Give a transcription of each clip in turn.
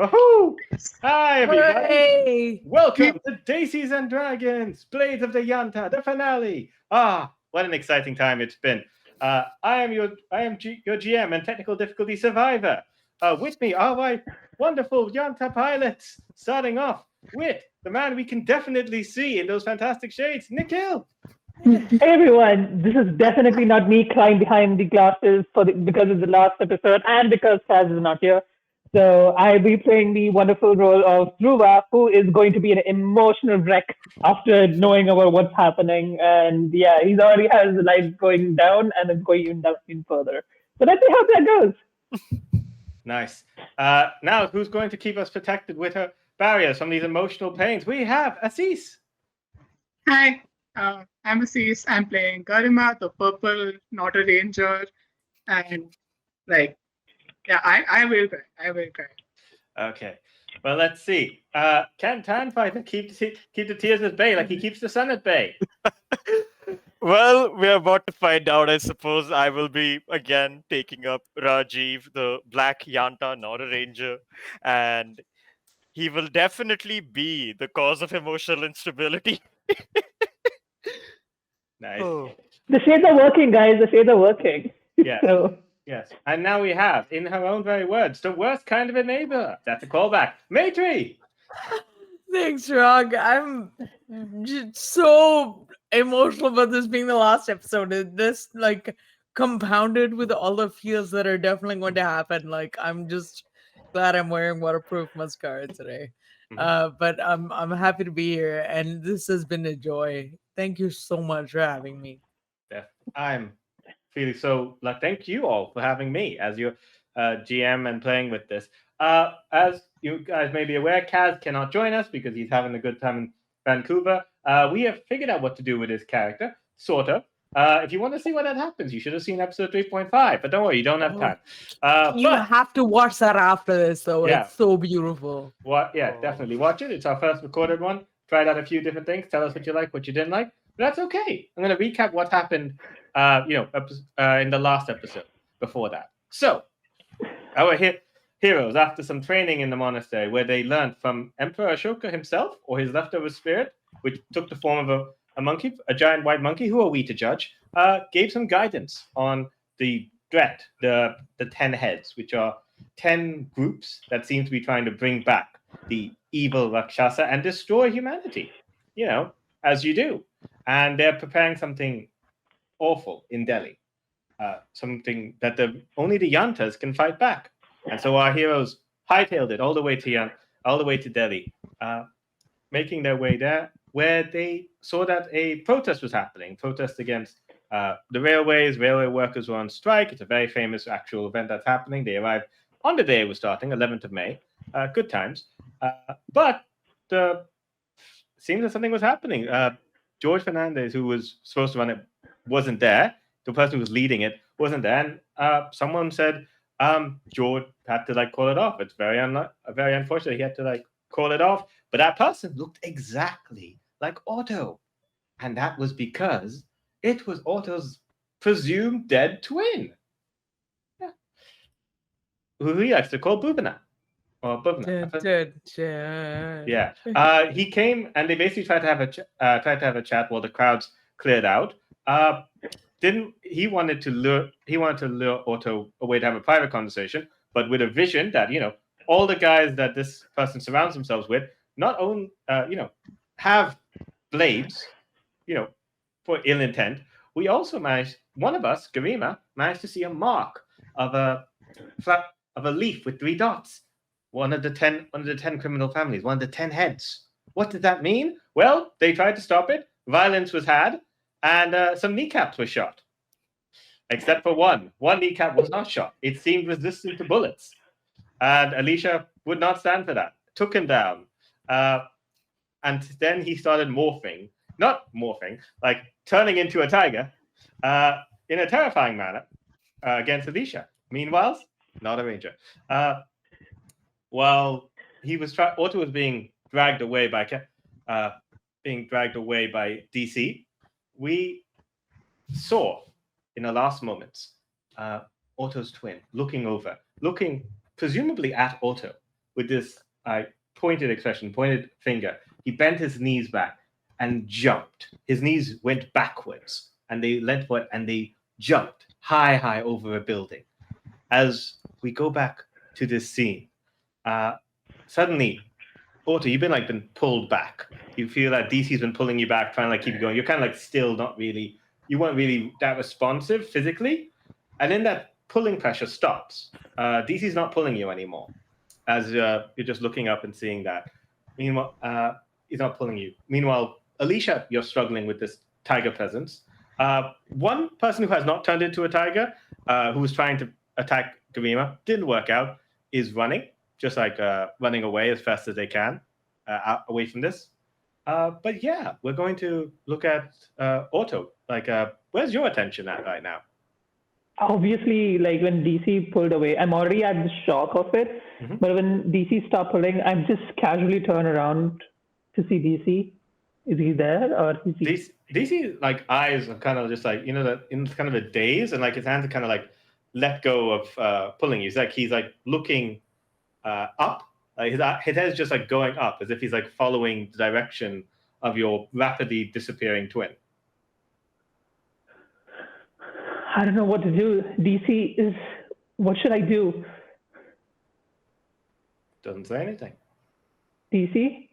Oh, hi everybody! Hooray! Welcome to DSTechnician and Dragons, Blades of the Yanta, the finale. What an exciting time it's been. I am your GM and technical difficulty survivor. With me are my wonderful Yanta pilots. Starting off with the man we can definitely see in those fantastic shades, Nikhil. Hey everyone, this is definitely not me crying behind the glasses because it's the last episode and because Kaz is not here. So I'll be playing the wonderful role of Dhruva, who is going to be an emotional wreck after knowing about what's happening. And yeah, he's already has his life going down and it's going even down even further. So let's see how that goes. Nice. Now, who's going to keep us protected with her barriers from these emotional pains? We have Assis. Hi, I'm Assis. I'm playing Garima, the purple, not a ranger, and I will cry. I will cry. Okay. Well, let's see. Can Tanfighter keep the tears at bay like he keeps the sun at bay? Well, we're about to find out. I suppose I will be again taking up Rajiv, the black Yanta, not a ranger, and he will definitely be the cause of emotional instability. Nice. Oh. The shades are working, guys. The shades are working. Yeah. So, Yes. And now we have, in her own very words, the worst kind of enabler. That's a callback. Matri! Thanks, Chirag. I'm just so emotional about this being the last episode. This compounded with all the feels that are definitely going to happen. I'm just glad I'm wearing waterproof mascara today. But I'm happy to be here, and this has been a joy. Thank you so much for having me. I'm feeling so thank you all for having me as your GM and playing with this. As you guys may be aware, Kaz cannot join us because he's having a good time in Vancouver. We have figured out what to do with his character, sort of. If you want to see what that happens, you should have seen episode 3.5. But don't worry, you don't have time. You have to watch that after this, though. Yeah. It's so beautiful. Definitely watch it. It's our first recorded one. Tried out a few different things. Tell us what you like, what you didn't like. But that's okay. I'm going to recap what happened, in the last episode before that. So, our heroes, after some training in the monastery, where they learned from Emperor Ashoka himself or his leftover spirit, which took the form of a monkey, a giant white monkey, who are we to judge, gave some guidance on the threat, the 10 heads, which are 10 groups that seem to be trying to bring back the evil Rakshasa and destroy humanity, as you do. And they're preparing something awful in Delhi, something that only the Yantas can fight back. And so our heroes hightailed it all the way to Delhi, making their way there, where they saw that a protest was happening, protest against the railways. Railway workers were on strike. It's a very famous actual event that's happening. They arrived on the day it was starting, 11th of May. Good times. But it seems that something was happening. George Fernandez, who was supposed to run it, wasn't there. The person who was leading it wasn't there. And someone said George had to call it off. It's very unfortunate. He had to call it off. But that person looked exactly like Otto. And that was because it was Otto's presumed dead twin. Yeah. Who he likes to call Bubana. Or Bubana. Yeah. He came and they basically tried to have a chat while the crowds cleared out. He wanted to lure Otto away to have a private conversation, but with a vision that all the guys that this person surrounds themselves with not only have blades, for ill intent. We also one of us, Garima, managed to see a mark of a leaf with 3 dots. One of the 10 criminal families, one of the 10 heads. What did that mean? Well, they tried to stop it. Violence was had, and some kneecaps were shot. Except for one. One kneecap was not shot. It seemed resistant to bullets. And Alicia would not stand for that. Took him down. And then he started turning into a tiger in a terrifying manner against Alicia. Meanwhile, not a ranger. While Otto was being dragged away by DeCe, we saw in the last moments Otto's twin looking presumably at Otto, with this pointed expression, pointed finger. He bent his knees back and jumped. His knees went backwards, and they leant forward, and they jumped high over a building. As we go back to this scene, suddenly, Otto, you've been pulled back. You feel that DC's been pulling you back, trying to keep you going. You're kind of still not really, you weren't really that responsive physically. And then that pulling pressure stops. DC's not pulling you anymore. As you're just looking up and seeing that. Meanwhile, he's not pulling you. Meanwhile, Alicia, you're struggling with this tiger presence. One person who has not turned into a tiger, who was trying to attack Garima, didn't work out, is running, just running away as fast as they can, away from this. But yeah, we're going to look at Otto. Where's your attention at right now? Obviously, when DC pulled away, I'm already at the shock of it. Mm-hmm. But when DC stopped pulling, I'm just casually turn around to see DC. Is he there, or is he? DC eyes are kind of just that in kind of a daze, and his hands are kind of let go of pulling you. He's looking up. His head is just going up, as if he's following the direction of your rapidly disappearing twin. I don't know what to do. DC is. What should I do? Doesn't say anything. DC?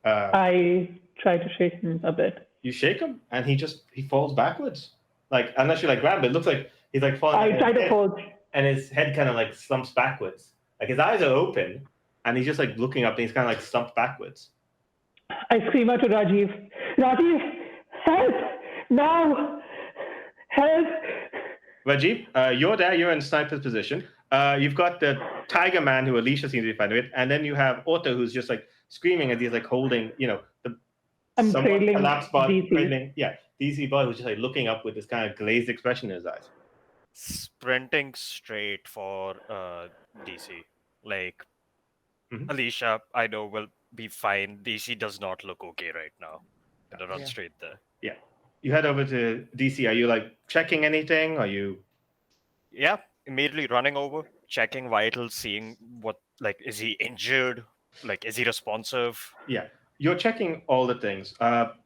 I try to shake him a bit. You shake him, and he falls backwards. Unless you grab it, it looks like he's falling. I try to hold. And his head kind of slumps backwards. His eyes are open, and he's just looking up, and he's kind of slumped backwards. I scream out to Rajiv, Rajiv, help! Now! Help! Rajiv, you're there, you're in sniper's position. You've got the tiger man who Alicia seems to be fighting with, and then you have Otto who's just screaming as he's holding, the I'm somewhat cradling collapsed body. DC. DC boy who's just looking up with this kind of glazed expression in his eyes. Sprinting straight for DC. Alicia, I know, will be fine. DC does not look okay right now. Gonna run straight there. Yeah. You head over to DC. Are you checking anything? Are you? Yeah, immediately running over, checking vitals, seeing what is he injured? Is he responsive? Yeah. You're checking all the things.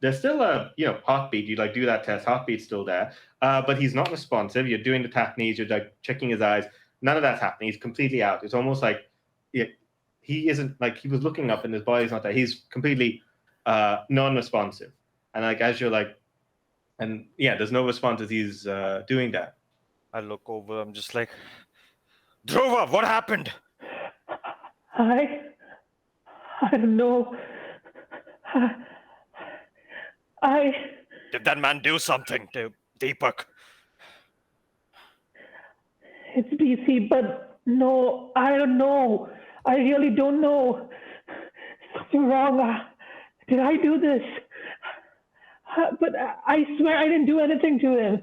There's still a heartbeat. You do that test. Heartbeat's still there, but he's not responsive. You're doing the techniques. You're checking his eyes. None of that's happening. He's completely out. It's almost he isn't he was looking up and his body's not there. He's completely non-responsive. And as you're and yeah, there's no response as he's doing that. I look over. I'm just Dhruva, what happened? I don't know. Did that man do something to Deepak? It's DC, but no, I don't know. I really don't know. Something wrong. Did I do this? But I swear I didn't do anything to him.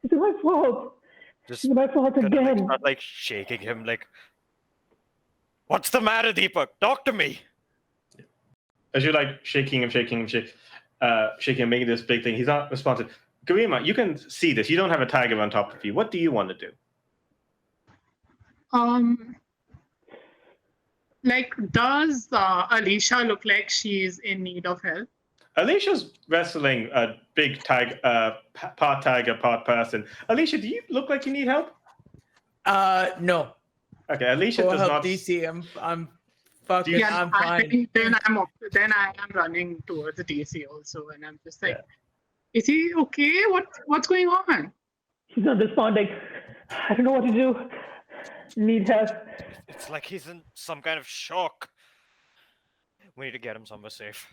It's my fault. It's my fault again. Start shaking him what's the matter, Deepak? Talk to me. As you're shaking him, making this big thing, he's not responsive. Garima, you can see this. You don't have a tiger on top of you. What do you want to do? Does Alicia look like she's in need of help? Alicia's wrestling a big tiger, part tiger, part person. Alicia, do you look like you need help? No. Okay, Alicia Go does help not. DC. I'm fucking. I'm fine. Then I am running towards the DC also, and I'm just is he okay? What's going on? He's not responding. I don't know what to do. Need help. It's he's in some kind of shock. We need to get him somewhere safe.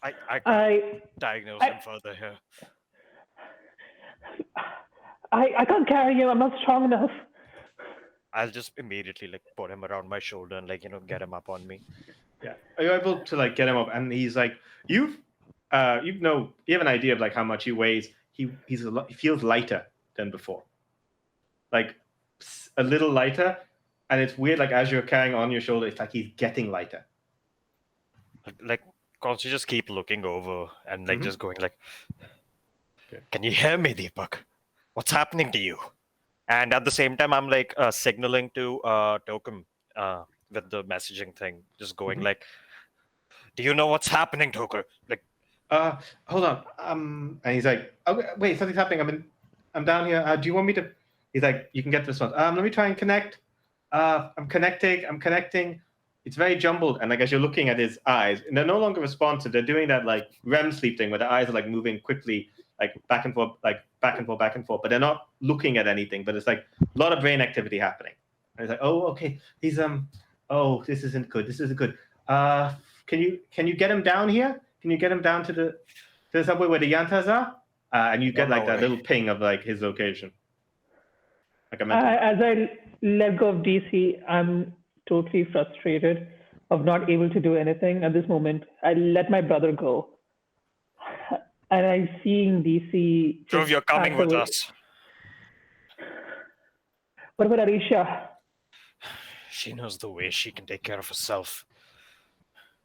I can't diagnose him further here. I can't carry him. I'm not strong enough. I'll just immediately put him around my shoulder and get him up on me. Yeah. Are you able to get him up? And he's you have an idea of how much he weighs. He feels lighter than before. A little lighter, and it's weird. As you're carrying on your shoulder, it's he's getting lighter. Can't you just keep looking over and just going Can you hear me, Deepak? What's happening to you? And at the same time, I'm like signaling to Tokum with the messaging thing, just going like, "Do you know what's happening, Toker?" Like, Hold on. And he's like, oh, wait, something's happening. I'm down here. Do you want me to? He's like, you can get this one. Let me try and connect. I'm connecting. It's very jumbled. And like, as you're looking at his eyes, and they're no longer responsive. They're doing that like REM sleep thing where the eyes are like moving quickly, like back and forth, but they're not looking at anything. But it's like a lot of brain activity happening. And he's like, oh, okay. He's oh, this isn't good. This isn't good. Can you get him down here? Can you get him down to the subway where the Yantas are? And you get like that little ping of like his location. Like as I let go of DeCe, I'm totally frustrated of not able to do anything at this moment. I let my brother go. And I'm seeing DeCe. Prove you're coming with us. What about Arisha? She knows the way she can take care of herself.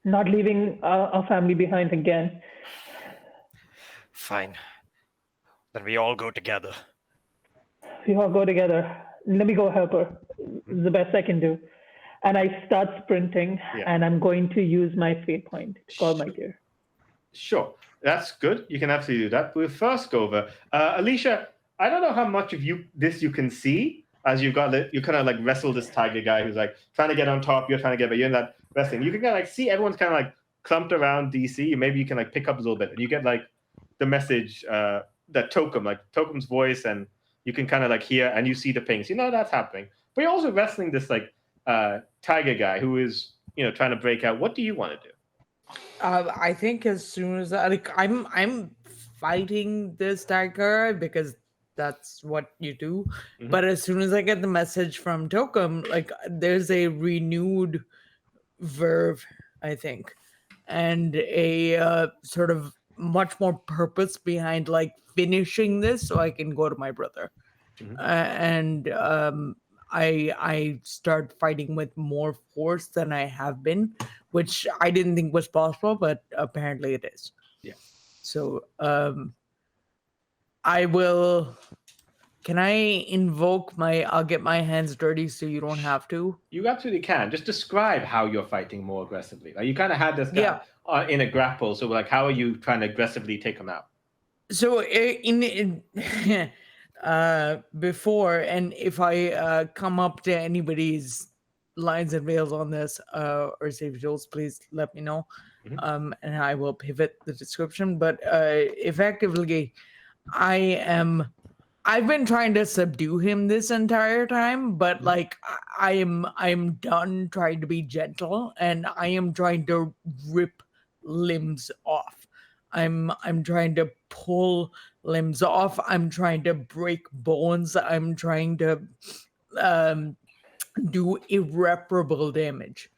Not leaving our family behind again. Fine. Then we all go together. We all go together. Let me go help her. It's the best I can do. And I start sprinting, and I'm going to use my fate point to call my gear. Sure. That's good. You can absolutely do that. We'll first go over. Alicia, I don't know how much of you can see as you kind of like wrestle this tiger guy who's like trying to get on top. You're trying to get, but you're in that wrestling. You can kind of like see everyone's kind of like clumped around DeCe. Maybe you can like pick up a little bit, and you get like the message that Tokum's voice, and you can kind of like hear and you see the pings. You know that's happening. But you're also wrestling this like tiger guy who is trying to break out. What do you want to do? I think as soon as I'm fighting this tiger because that's what you do. Mm-hmm. But as soon as I get the message from Tokum, like there's a renewed verve, I think, and a sort of much more purpose behind like finishing this so I can go to my brother. Mm-hmm. And I start fighting with more force than I have been, which I didn't think was possible, but apparently it is. Yeah. So I will. Can I invoke I'll get my hands dirty so you don't have to? You absolutely can. Just describe how you're fighting more aggressively. Like you kind of had this guy in a grapple. So like, how are you trying to aggressively take him out? So in before, and if I come up to anybody's lines and rails on this or save Jules, please let me know. Mm-hmm. And I will pivot the description. But effectively, I've been trying to subdue him this entire time, but like I'm done trying to be gentle, and I am trying to rip limbs off. I'm trying to pull limbs off. I'm trying to break bones. I'm trying to do irreparable damage.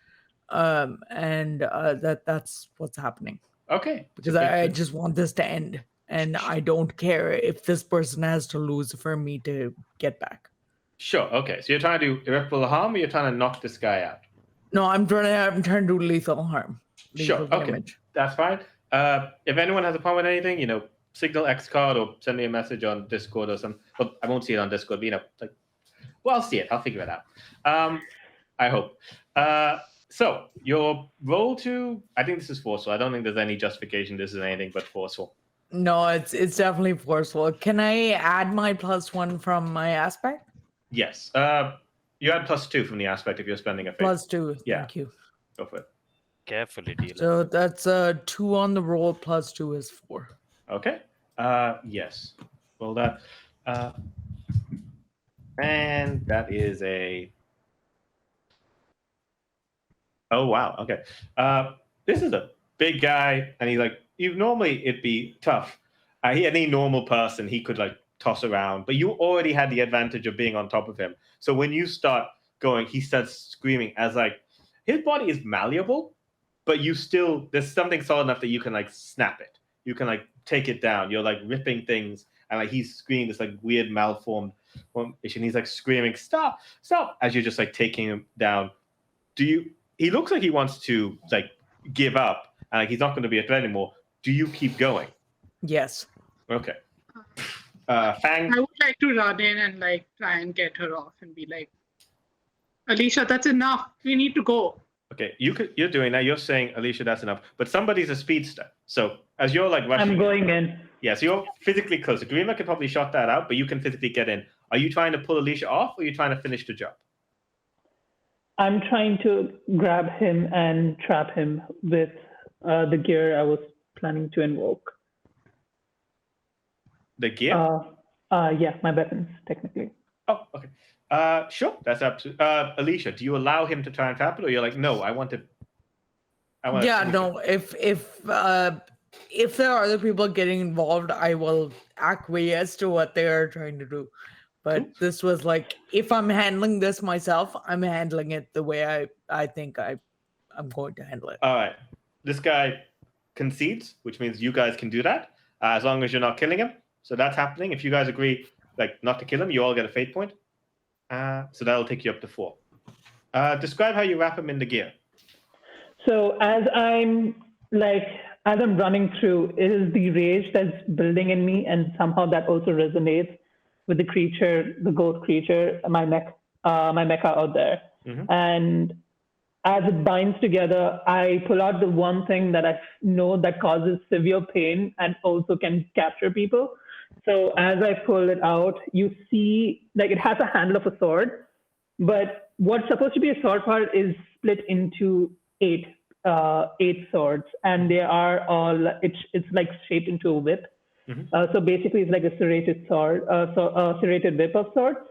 And that's what's happening. Okay. Because I just want this to end. And I don't care if this person has to lose for me to get back. Sure. Okay. So you're trying to do irreparable harm, or you're trying to knock this guy out? No, I'm trying to do lethal harm. Lethal damage. That's fine. If anyone has a problem with anything, signal X card or send me a message on Discord or something. Well, I won't see it on Discord, but I'll see it. I'll figure it out. I hope. So your roll to, I think this is forceful. I don't think there's any justification. This is anything but forceful. No, it's definitely forceful. Can I add my +1 from my aspect? Yes. You add +2 from the aspect if you're spending a fate. +2. Yeah. Thank you. Go for it. Carefully, dealer. So that's 2 on the roll, +2 is 4. Okay. Yes. Well, that. And that is a. Oh, wow. Okay. This is a big guy, and he's like, normally it'd be tough. Any normal person, he could like toss around, but you already had the advantage of being on top of him. So when you start going, he starts screaming as like, his body is malleable, but there's something solid enough that you can like snap it. You can like take it down. You're like ripping things, and like he's screaming this like weird malformed formation. He's like screaming, stop, as you're just like taking him down. He looks like he wants to like give up, and like he's not going to be a threat anymore. Do you keep going? Yes. Okay. Fang. I would like to run in and like try and get her off and be like, Alicia, that's enough. We need to go. Okay, you're doing that. You're saying, Alicia, that's enough. But somebody's a speedster. So as you're like rushing, I'm going in. Yeah, so you're physically closer. Grima could probably shot that out, but you can physically get in. Are you trying to pull Alicia off, or are you trying to finish the job? I'm trying to grab him and trap him with the gear I was planning to invoke. The gear? Yeah, my weapons, technically. Oh, okay. Sure, that's up to Alicia. Do you allow him to try and trap it, or you're like, no, I want to. Yeah, no. If there are other people getting involved, I will acquiesce to what they are trying to do. But this was like, if I'm handling this myself, I'm handling it the way I think I'm going to handle it. All right. This guy concedes, which means you guys can do that as long as you're not killing him. So that's happening. If you guys agree, like, not to kill him, you all get a fate point. So that'll take you up to 4. Describe how you wrap him in the gear. So as I'm running through, it is the rage that's building in me, and somehow that also resonates with the creature, the ghost creature, my mecha out there. Mm-hmm. And as it binds together, I pull out the one thing that I know that causes severe pain and also can capture people. So as I pull it out, you see, like, it has a handle of a sword, but what's supposed to be a sword part is split into 8 swords, and they are all, it's like shaped into a whip. Mm-hmm. So basically, it's like a serrated sword, serrated whip of sorts,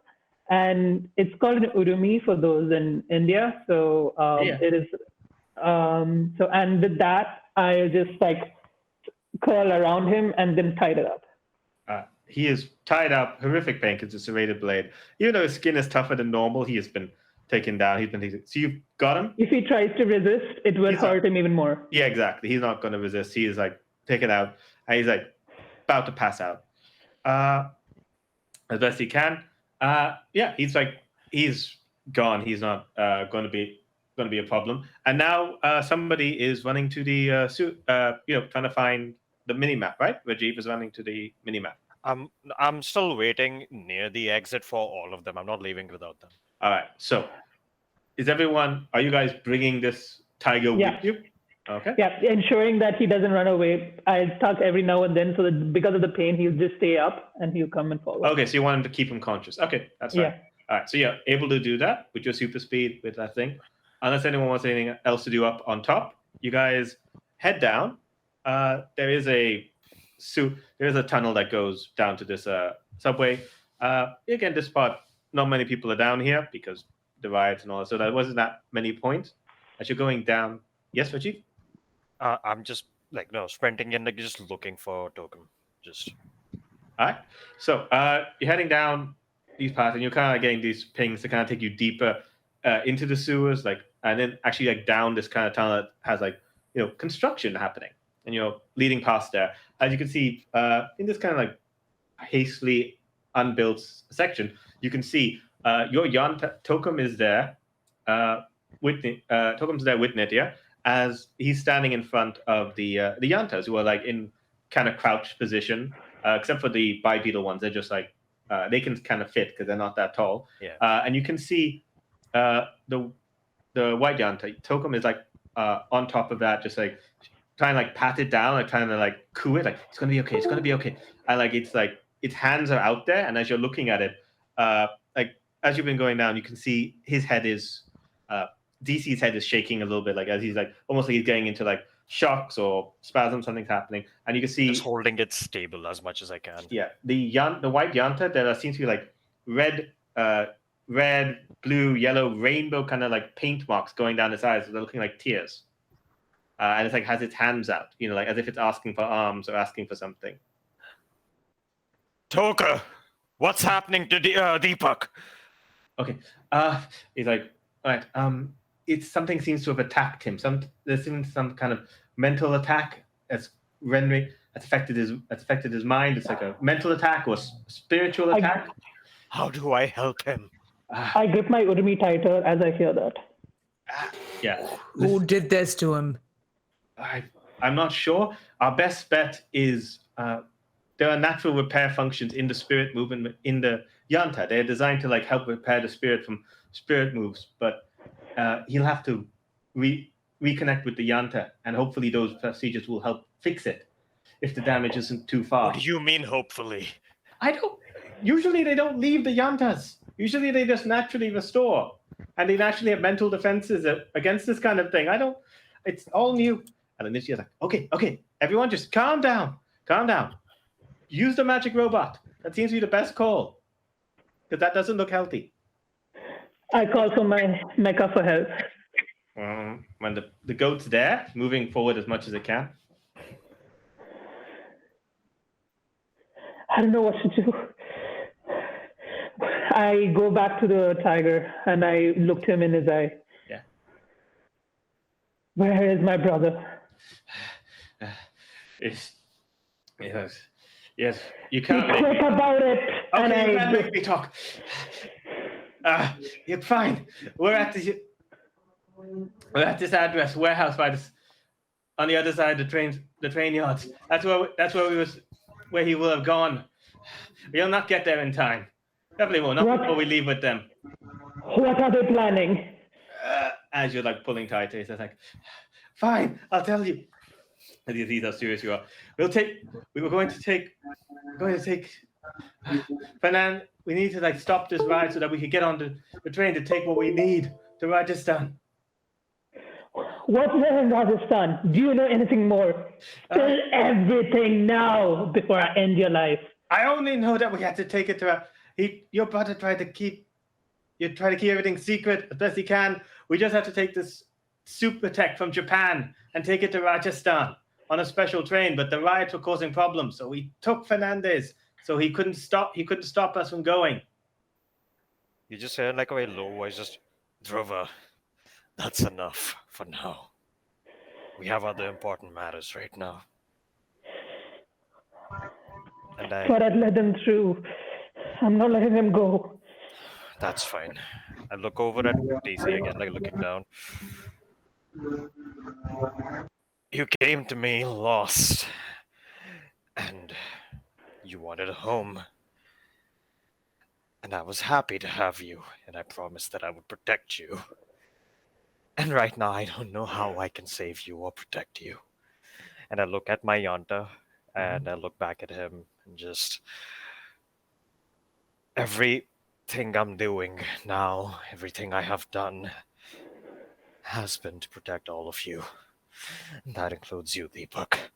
and it's called an urumi for those in India. So it is. So, and with that, I just like curl around him and then tied it up. He is tied up, horrific pain because it's a serrated blade. Even though his skin is tougher than normal, he has been taken down. So you've got him. If he tries to resist, it will hurt him even more. Yeah, exactly. He's not going to resist. He is like taken out, and he's like about to pass out as best he can. Yeah, he's gone. He's not going to be a problem. And now somebody is running to the trying to find the mini map, right? Rajiv is running to the mini map. I'm still waiting near the exit for all of them. I'm not leaving without them. All right. So, are you guys bringing this tiger with you? Okay. Yeah, ensuring that he doesn't run away. I tuck every now and then so that because of the pain, he'll just stay up and he'll come and follow. Okay, so you want him to keep him conscious. Okay, that's fine. Yeah. All right, so you're able to do that with your super speed with that thing. Unless anyone wants anything else to do up on top, you guys head down. There is a tunnel that goes down to this subway. Again, this part, not many people are down here because the riots and all that, so there wasn't that many points. As you're going down, yes, Rajiv? I'm just sprinting in, just looking for a token. All right. So you're heading down these paths, and you're kind of getting these pings to kind of take you deeper into the sewers, and then actually down this kind of tunnel that has construction happening, and you're leading past there. As you can see, in this kind of hastily unbuilt section, you can see your Yanta Tokum is there. Tokum's there with Nitya, as he's standing in front of the Yantas, who are in kind of crouched position, except for the bipedal ones. They're just they can kind of fit because they're not that tall. Yeah. And you can see the white Yanta Tokum is on top of that, just trying to pat it down, trying to coo it, it's gonna be okay, it's gonna be okay. And it's its hands are out there, and as you're looking at it, as you've been going down, you can see his head is DC's head is shaking a little bit, as he's almost like he's getting into shocks or spasms, something's happening, and you can see just holding it stable as much as I can. Yeah, the white Yanta, there seems to be red, blue, yellow, rainbow kind of paint marks going down its eyes. They're looking like tears, and it's has its hands out, as if it's asking for arms or asking for something. Toka, what's happening to Deepak? Okay, he's all right. Something seems to have attacked him. There's some kind of mental attack that's affected his mind. It's a mental attack or spiritual attack. How do I help him? I grip my urumi tighter as I hear that. Yeah. Who did this to him? I'm not sure. Our best bet is there are natural repair functions in the spirit movement in the Yanta. They're designed to like help repair the spirit from spirit moves, but he'll have to reconnect with the Yanta, and hopefully those procedures will help fix it if the damage isn't too far. What do you mean, hopefully? I don't. Usually they don't leave the Yantas. Usually they just naturally restore, and they naturally have mental defenses against this kind of thing. I don't. It's all new. And Anicia's like, okay, everyone, just calm down. Use the magic robot. That seems to be the best call, because that doesn't look healthy. I call for my Mecha for help. When the goat's there, moving forward as much as it can. I don't know what to do. I go back to the tiger and I looked him in his eye. Yeah. Where is my brother? Yes. You can't Be make quick me. about it. Okay, you can't make me talk. You're fine. We're at this address, warehouse by this, on the other side of the train yards. That's where he will have gone. We'll not get there in time. Definitely won't. Not before we leave with them. What are they planning? As you're like pulling tight, he's like, "Fine, I'll tell you." And he sees how serious you are. We were going to take Fernand. We need to like stop this ride so that we could get on the train to take what we need to Rajasthan. What's there in Rajasthan? Do you know anything more? Spill everything now before I end your life. I only know that we had to take it to your brother tried to keep everything secret as best he can. We just have to take this super tech from Japan and take it to Rajasthan on a special train, but the riots were causing problems, so we took Fernandez so he couldn't stop us from going. You just heard like a very low voice, just Dhruva. That's enough for now. We have other important matters right now. And But I'd let them through. I'm not letting them go. That's fine. I look over at DeCe again, like looking down. You came to me lost, and you wanted a home. And I was happy to have you, and I promised that I would protect you. And right now, I don't know how I can save you or protect you. And I look at my Yanta, and I look back at him, and just everything I'm doing now, everything I have done, has been to protect all of you. And that includes you, Deepak.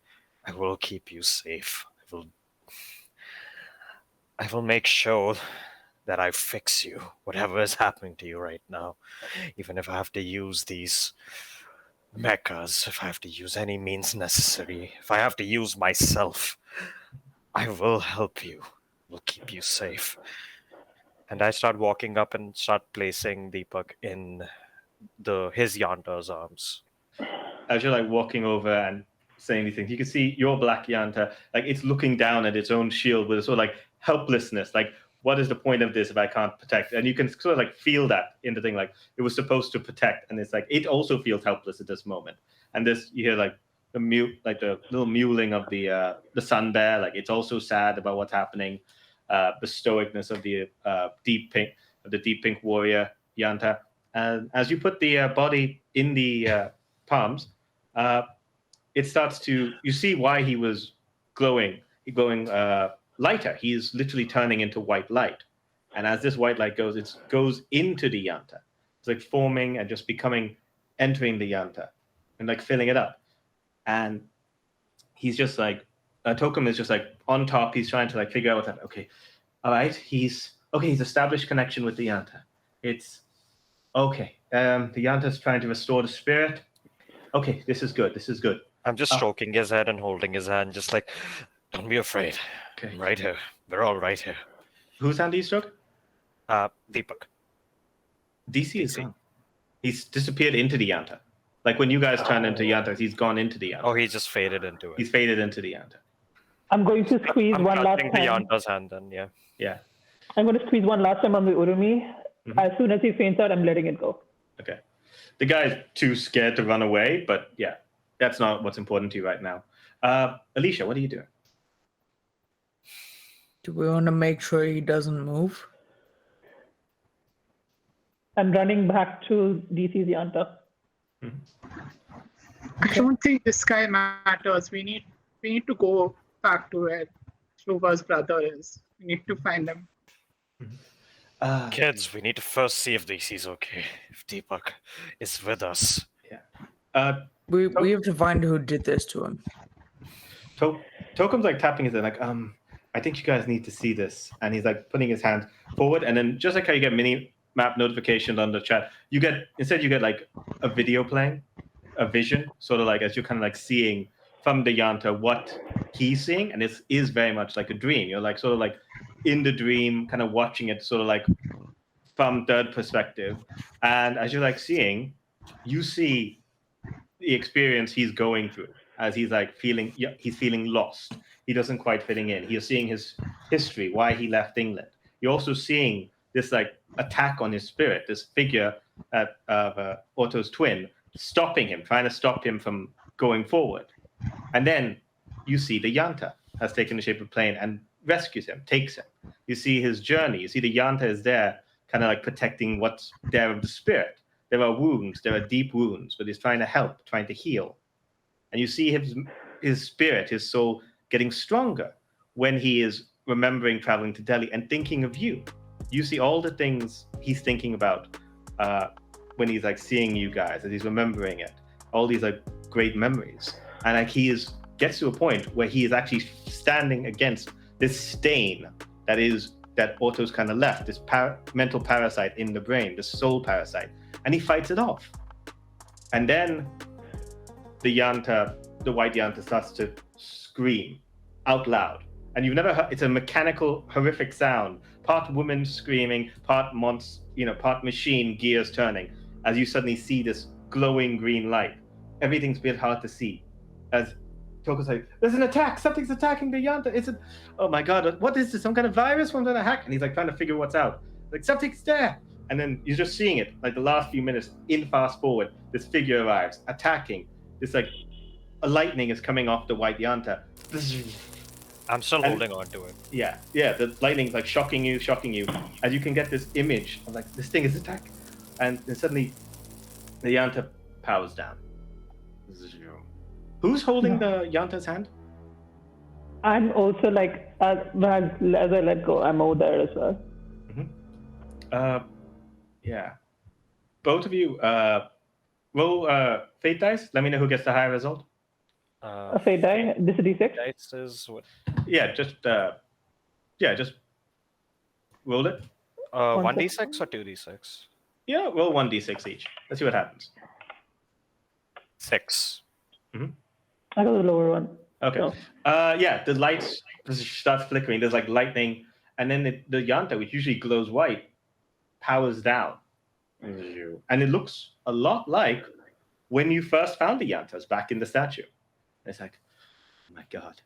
I will keep you safe. I will make sure that I fix you, whatever is happening to you right now. Even if I have to use these mechas, if I have to use any means necessary, if I have to use myself, I will help you. Will keep you safe. And I start walking up and start placing Deepak in his Yanta's arms. As you're like walking over and saying these things, you can see your black Yanta, like it's looking down at its own shield with a sort of like helplessness, like what is the point of this if I can't protect? And you can sort of like feel that in the thing, like it was supposed to protect, and it's like it also feels helpless at this moment. And this, you hear like the little mewling of the sun bear, like it's also sad about what's happening. The stoicness of the deep pink warrior Yanta. And as you put the body in the palms, it starts to, you see why he was glowing lighter. He is literally turning into white light. And as this white light goes, it goes into the Yanta. It's like forming and just entering the Yanta and like filling it up. And he's just like, Tokum is just like on top. He's trying to like figure out what's happening. Okay, all right. He's established connection with the Yanta. It's okay. The Yanta's trying to restore the spirit. Okay, this is good. I'm just stroking his head and holding his hand, just like, don't be afraid. Okay. I'm right here. We're all right here. Whose hand do you stroke? Deepak. DeCe is gone. He's disappeared into the Yanta. Like when you guys turned into Yantas, he's gone into the Yanta. Oh, he just faded into it. He's faded into the Yanta. I'm going to squeeze one last I'm time. the Yanta's hand then, yeah. Yeah. I'm going to squeeze one last time on the Urumi. Mm-hmm. As soon as he faints out, I'm letting it go. Okay. The guy's too scared to run away, but yeah, that's not what's important to you right now. Alicia, what are you doing? Do we want to make sure he doesn't move? I'm running back to DC's Yanta. I don't think this guy matters. We need to go back to where Shruva's brother is. We need to find him. Kids, we need to first see if DC's okay. If Deepak is with us. We have to find who did this to him. Tokum's like tapping his head, like, I think you guys need to see this. And he's like putting his hand forward, and then just like how you get mini map notifications on the chat, you get like a video playing, a vision, sort of like as you're kind of like seeing from the Yanta what he's seeing, and it is very much like a dream. You're like sort of like in the dream, kind of watching it sort of like from third perspective. And as you're like seeing, you see the experience he's going through as he's like feeling lost. He doesn't quite fitting in. You're seeing his history, why he left England. You're also seeing this like attack on his spirit, this figure of Otto's twin, stopping him, trying to stop him from going forward. And then you see the Yanta has taken the shape of a plane and rescues him, takes him. You see his journey. You see the Yanta is there, kind of like protecting what's there of the spirit. There are wounds, there are deep wounds, but he's trying to help, trying to heal. And you see his spirit, his soul getting stronger when he is remembering traveling to Delhi and thinking of you. You see all the things he's thinking about when he's like seeing you guys, as he's remembering it, all these like great memories. And like gets to a point where he is actually standing against this stain that Otto's kind of left, this mental parasite in the brain, this soul parasite, and he fights it off. And then the white Yanta starts to scream out loud. And you've never heard, it's a mechanical, horrific sound, part woman screaming, part machine gears turning, as you suddenly see this glowing green light. Everything's a bit hard to see. As Toko's like, there's an attack, something's attacking the Yanta. Oh my God, what is this, some kind of virus from the hack? And he's like trying to figure what's out. Like, something's there. And then you're just seeing it, like the last few minutes, in fast forward, this figure arrives, attacking. This like, a lightning is coming off the white Yanta. I'm still holding on to it. Yeah, the lightning's like shocking you, as you can get this image of like, this thing is attack. And then suddenly, the Yanta powers down. Who's holding the Yanta's hand? I'm also like, as I let go, I'm over there as well. Yeah. Both of you, roll fate dice. Let me know who gets the higher result. A fate die, this is D6? Dice is what? Yeah, just roll it. 1d6 or 2d6? Yeah, roll 1d6 each. Let's see what happens. 6. I got the lower one. Okay. No. The lights starts flickering. There's like lightning, and then the Yanta, which usually glows white, powers down, and it looks a lot like when you first found the Yantas back in the statue. It's like, oh my God,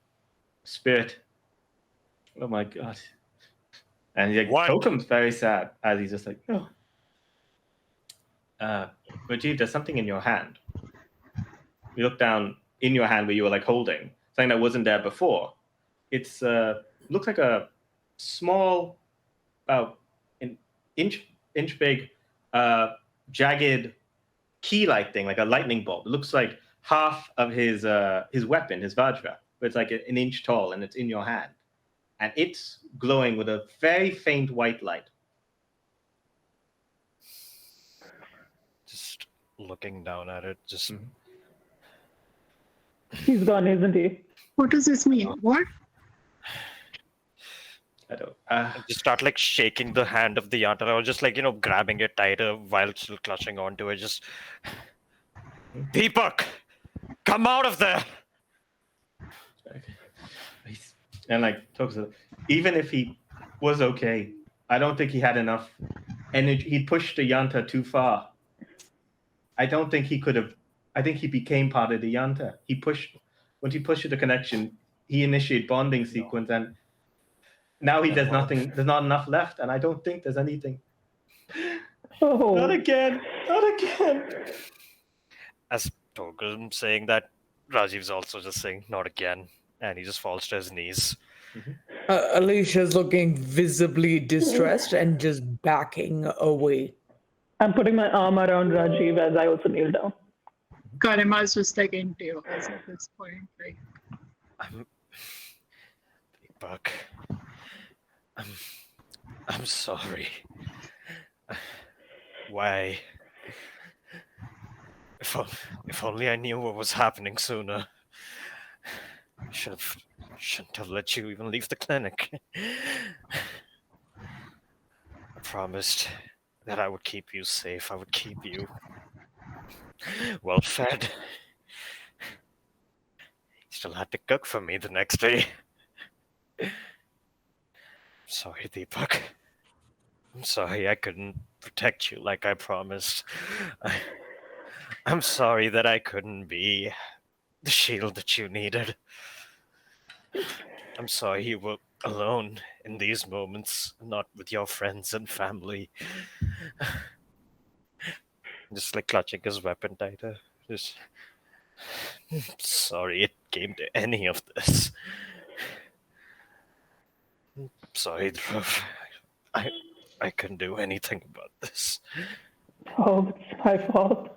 spirit. Oh my God. And like, Tokum's very sad as he's just like, oh. Rajiv, there's something in your hand. You look down in your hand where you were like holding something that wasn't there before. It's looks like a small, about an inch big, jagged key-like thing, like a lightning bolt. It looks like half of his weapon, his Vajra, but it's like an inch tall, and it's in your hand, and it's glowing with a very faint white light. Just looking down at it, just. He's gone, isn't he? What does this mean? What? I don't. Just start like shaking the hand of the Yanta, or just like grabbing it tighter while still clutching onto it. Just Deepak, come out of there! And like even if he was okay, I don't think he had enough energy. He pushed the Yanta too far. I don't think he could have. I think he became part of the Yanta. Once he pushed the connection, he initiated bonding sequence, and now he does nothing. There's not enough left, and I don't think there's anything. Oh. Not again. As Tokum saying that, Rajiv's also just saying, not again. And he just falls to his knees. Alicia's looking visibly distressed and just backing away. I'm putting my arm around Rajiv as I also kneel down. Karima's just like in tears at this point. Like, Buck, I'm sorry. Why? If only I knew what was happening sooner. I shouldn't have let you even leave the clinic. I promised that I would keep you safe. I would keep you well fed. You still had to cook for me the next day. Sorry, Deepak. I'm sorry I couldn't protect you like I promised. I'm sorry that I couldn't be the shield that you needed. I'm sorry you were alone in these moments, not with your friends and family. Just like clutching his weapon tighter. Sorry it came to any of this. Sorry, Dhruv. I couldn't do anything about this. Oh, it's my fault.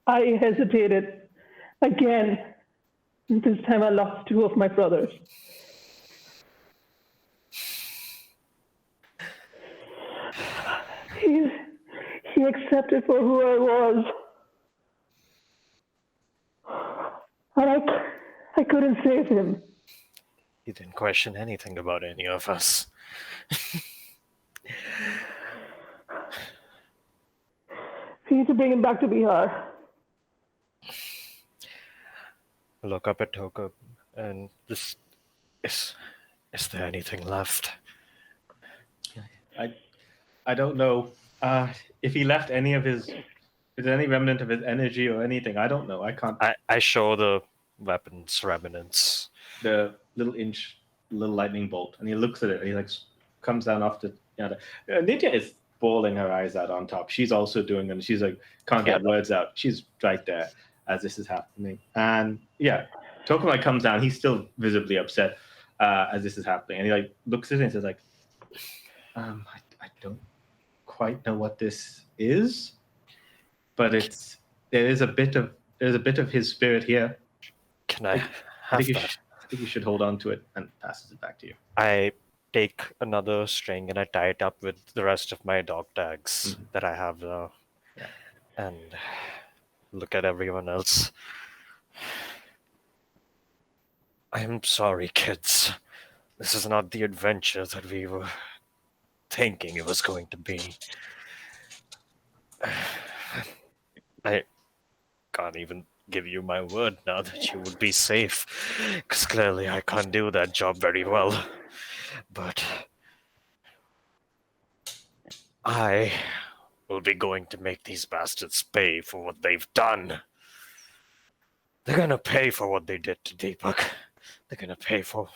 I hesitated again. This time I lost two of my brothers. He accepted for who I was. And I couldn't save him. He didn't question anything about any of us. We need to bring him back to Bihar. Look up at Toka and just is there anything left? I don't know if he left any of his. Is there any remnant of his energy or anything? I don't know. I can't. I show the weapon's remnants. The little lightning bolt, and he looks at it. And he like comes down off the. Nidya is bawling her eyes out on top. She's also doing it, and she's like can't get words out. She's right there as this is happening, and Tokumai comes down. He's still visibly upset as this is happening, and he like looks at it and says like, I don't quite know what this is, but there's a bit of his spirit here. Can I have that? I think you should hold on to it, and passes it back to you. I take another string and I tie it up with the rest of my dog tags that I have now, and look at everyone else. I'm sorry, kids. This is not the adventure that we were thinking it was going to be. I can't even give you my word now that you would be safe, because clearly I can't do that job very well. But I will be going to make these bastards pay for what they've done. They're gonna pay for what they did to Deepak. They're gonna pay for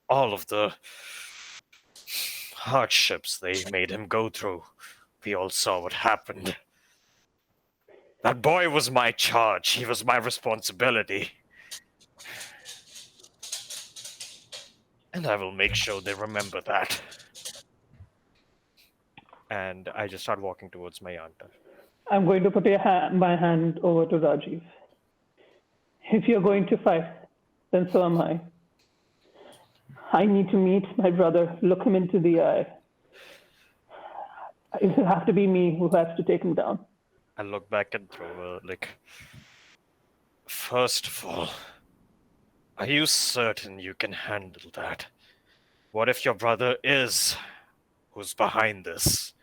all of the hardships they made him go through. We all saw what happened. That boy was my charge. He was my responsibility. And I will make sure they remember that. And I just start walking towards my Yanta. I'm going to put my hand over to Rajiv. If you're going to fight, then so am I. I need to meet my brother, look him into the eye. It will have to be me who has to take him down. I look back at Dhruva, first of all, are you certain you can handle that? What if your brother is who's behind this?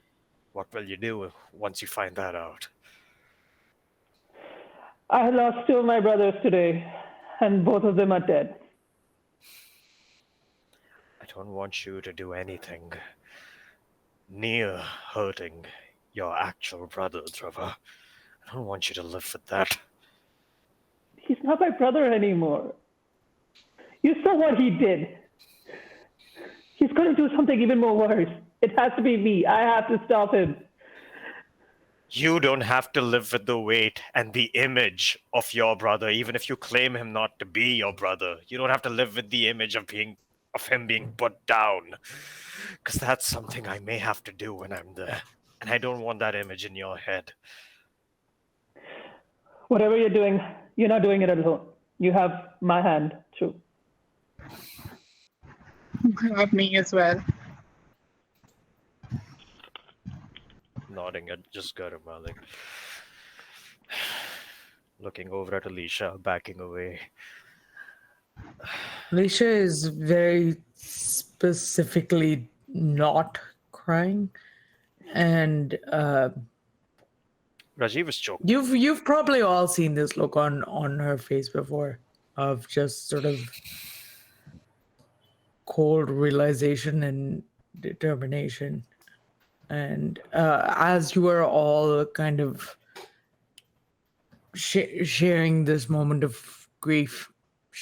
What will you do once you find that out? I lost two of my brothers today, and both of them are dead. I don't want you to do anything near hurting your actual brother, Dhruva. I don't want you to live with that. He's not my brother anymore. You saw what he did. He's going to do something even more worse. It has to be me. I have to stop him. You don't have to live with the weight and the image of your brother, even if you claim him not to be your brother. You don't have to live with the image of him being put down. Because that's something I may have to do when I'm there. And I don't want that image in your head. Whatever you're doing, you're not doing it alone. You have my hand, too. Not me as well. Nodding at just Garima, like looking over at Alicia, backing away. Alicia is very specifically not crying, and Rajiv is choking. you've probably all seen this look on her face before, of just sort of cold realization and determination. And as you are all kind of sharing this moment of grief,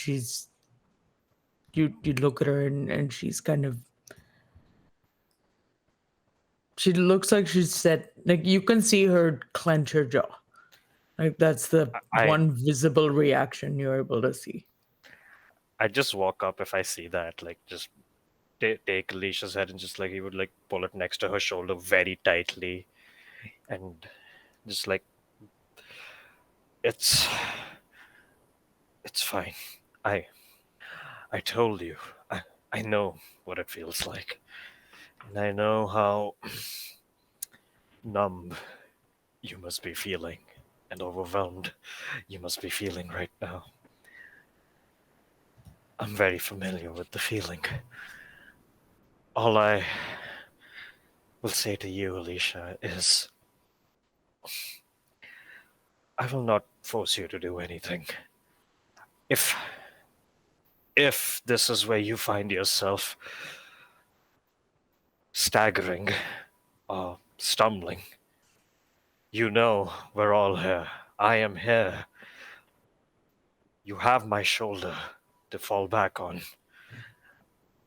you look at her and she's kind of, she looks like she's set, like you can see her clench her jaw. Like that's the one visible reaction you're able to see. I just walk up if I see that, like just take Alicia's head and just like he would like pull it next to her shoulder very tightly, and just like it's fine. I told you. I know what it feels like, and I know how numb you must be feeling and overwhelmed you must be feeling right now. I'm very familiar with the feeling. All I will say to you, Alicia, is I will not force you to do anything. If this is where you find yourself staggering or stumbling, you know we're all here. I am here. You have my shoulder to fall back on.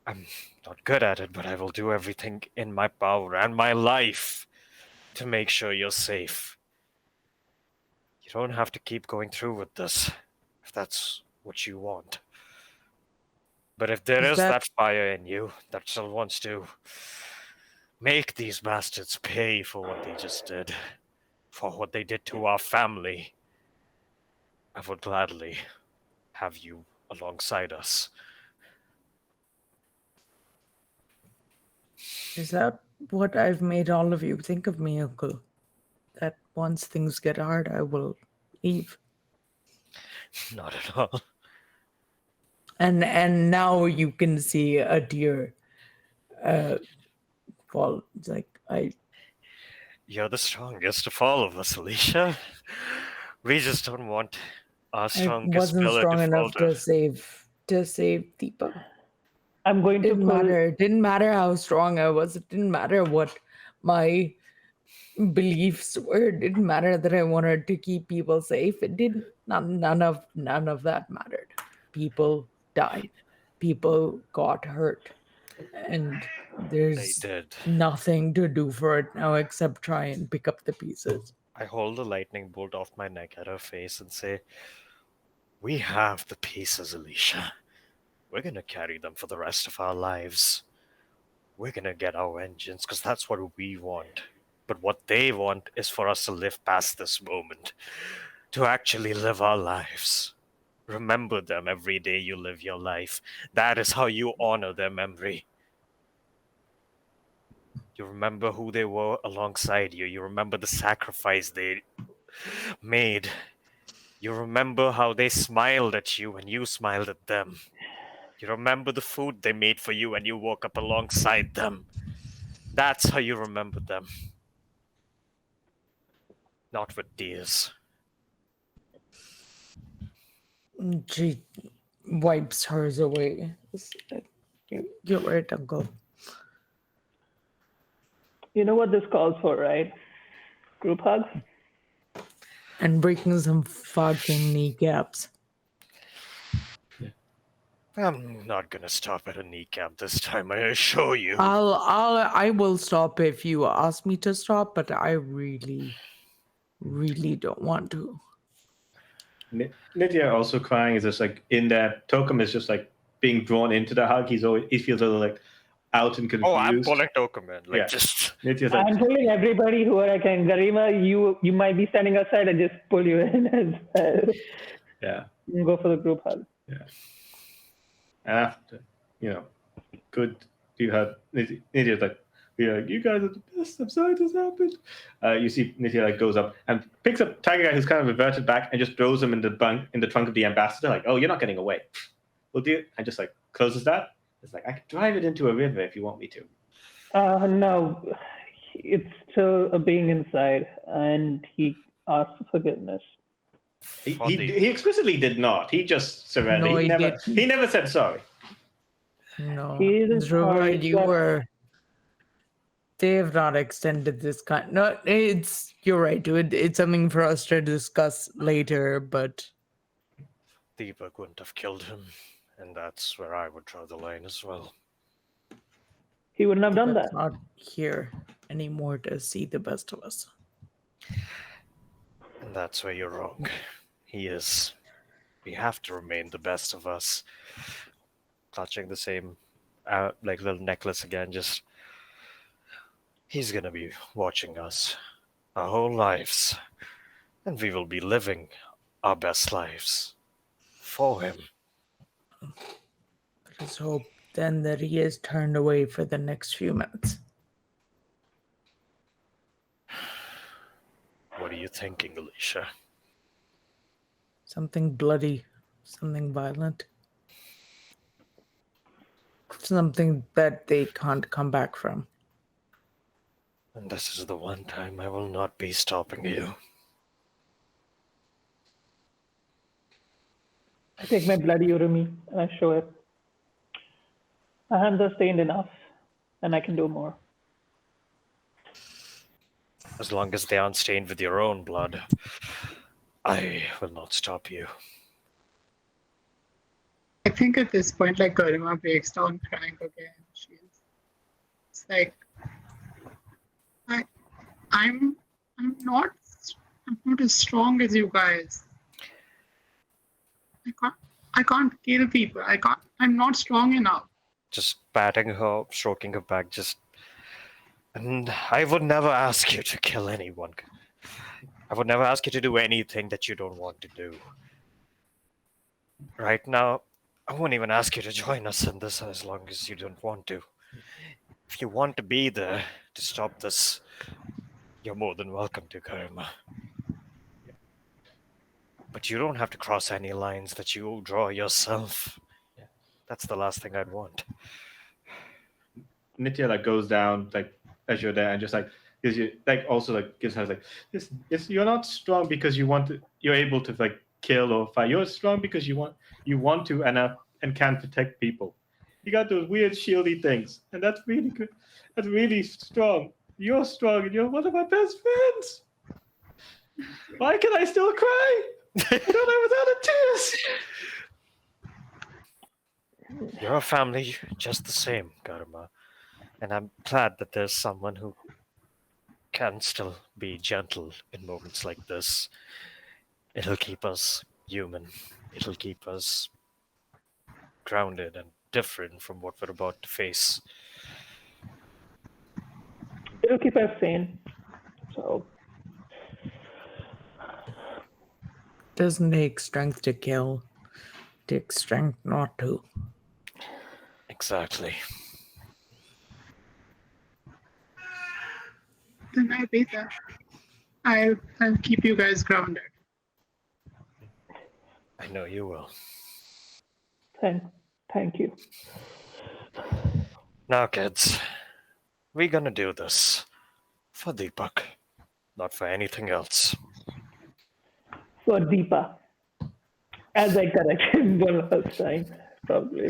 I'm not good at it, but I will do everything in my power and my life to make sure you're safe. You don't have to keep going through with this, if that's what you want. But if there is that fire in you that still wants to make these bastards pay for what they just did, for what they did to our family, I would gladly have you alongside us. Is that what I've made all of you think of me, Uncle? That once things get hard, I will leave. Not at all. And now you can see a tear fall. It's like You're the strongest of all of us, Alicia. We just don't want our strongest wasn't pillar strong to enough falter. to save Deepa. I'm going to Didn't matter. It didn't matter how strong I was. It didn't matter what my beliefs were. It didn't matter that I wanted to keep people safe. It didn't. None of that mattered. People died. People got hurt, and there's nothing to do for it now except try and pick up the pieces. I hold the lightning bolt off my neck at her face and say, "We have the pieces, Alicia. We're gonna carry them for the rest of our lives. We're gonna get our vengeance, because that's what we want. But what they want is for us to live past this moment, to actually live our lives. Remember them every day you live your life. That is how you honor their memory. You remember who they were alongside you. You remember the sacrifice they made. You remember how they smiled at you when you smiled at them. You remember the food they made for you when you woke up alongside them. That's how you remember them. Not with tears." She wipes hers away. You're right, Uncle. You know what this calls for, right? Group hugs? And breaking some fucking kneecaps. I'm not gonna stop at a kneecap this time, I assure you. I will stop if you ask me to stop, but I really really don't want to. Nitya also crying is just like in that Tokum is just like being drawn into the hug. He feels a little like out and confused. Oh, I'm pulling Tokum in. Like Yeah. just Nitya's like, I'm telling everybody who are like, Garima, you might be standing outside and just pull you in as well. yeah. You go for the group hug. Yeah. And after, good you had Nitya's like, you guys are the best. I'm sorry this happened. You see Nitya like goes up and picks up Tiger Guy, who's kind of reverted back, and just throws him in the trunk of the ambassador. Like, oh, you're not getting away. We'll do it. And just like closes that. It's like, I could drive it into a river if you want me to. No, it's still a being inside, and he asked for forgiveness. He explicitly did not. He just surrendered. No, he never said sorry. No, He isn't sorry, but- They have not extended this kind. No, you're right. It's something for us to discuss later, but Deepak wouldn't have killed him, and that's where I would draw the line as well. He wouldn't have done that's that. not here anymore to see the best of us. And that's where you're wrong. He is. We have to remain the best of us. Clutching the same, like little necklace again. Just he's gonna be watching us our whole lives, and we will be living our best lives for him. Let's hope then that he is turned away for the next few minutes. What are you thinking, Alicia? Something bloody, something violent. Something that they can't come back from. And this is the one time I will not be stopping you. I take my bloody Urumi and I show it. My hands are stained enough, and I can do more. As long as they aren't stained with your own blood, I will not stop you. I think at this point, like Garima breaks down crying again. It's like, I'm not as strong as you guys. I can't kill people. I'm not strong enough. Just patting her, stroking her back, and I would never ask you to kill anyone. I would never ask you to do anything that you don't want to do. Right now, I won't even ask you to join us in this as long as you don't want to. If you want to be there to stop this, you're more than welcome to, Garima. But you don't have to cross any lines that you draw yourself. That's the last thing I'd want. Nitya like goes down like as you're there and just like gives you like also like gives her like this you're not strong because you're able to like kill or fight. You're strong because you want to and can protect people. You got those weird shieldy things, and that's really good. That's really strong. You're strong and you're one of my best friends. Why can I still cry? I don't know without tears. You're a family just the same, Garima. And I'm glad that there's someone who can still be gentle in moments like this. It'll keep us human. It'll keep us grounded and different from what we're about to face. It'll keep us sane. So Doesn't take strength to kill. It takes strength not to. Exactly. Then I'll be there. I'll keep you guys grounded. I know you will. thank you. Now, kids, we're gonna do this for Deepak, not for anything else. For Deepa. As I corrected the last time, probably.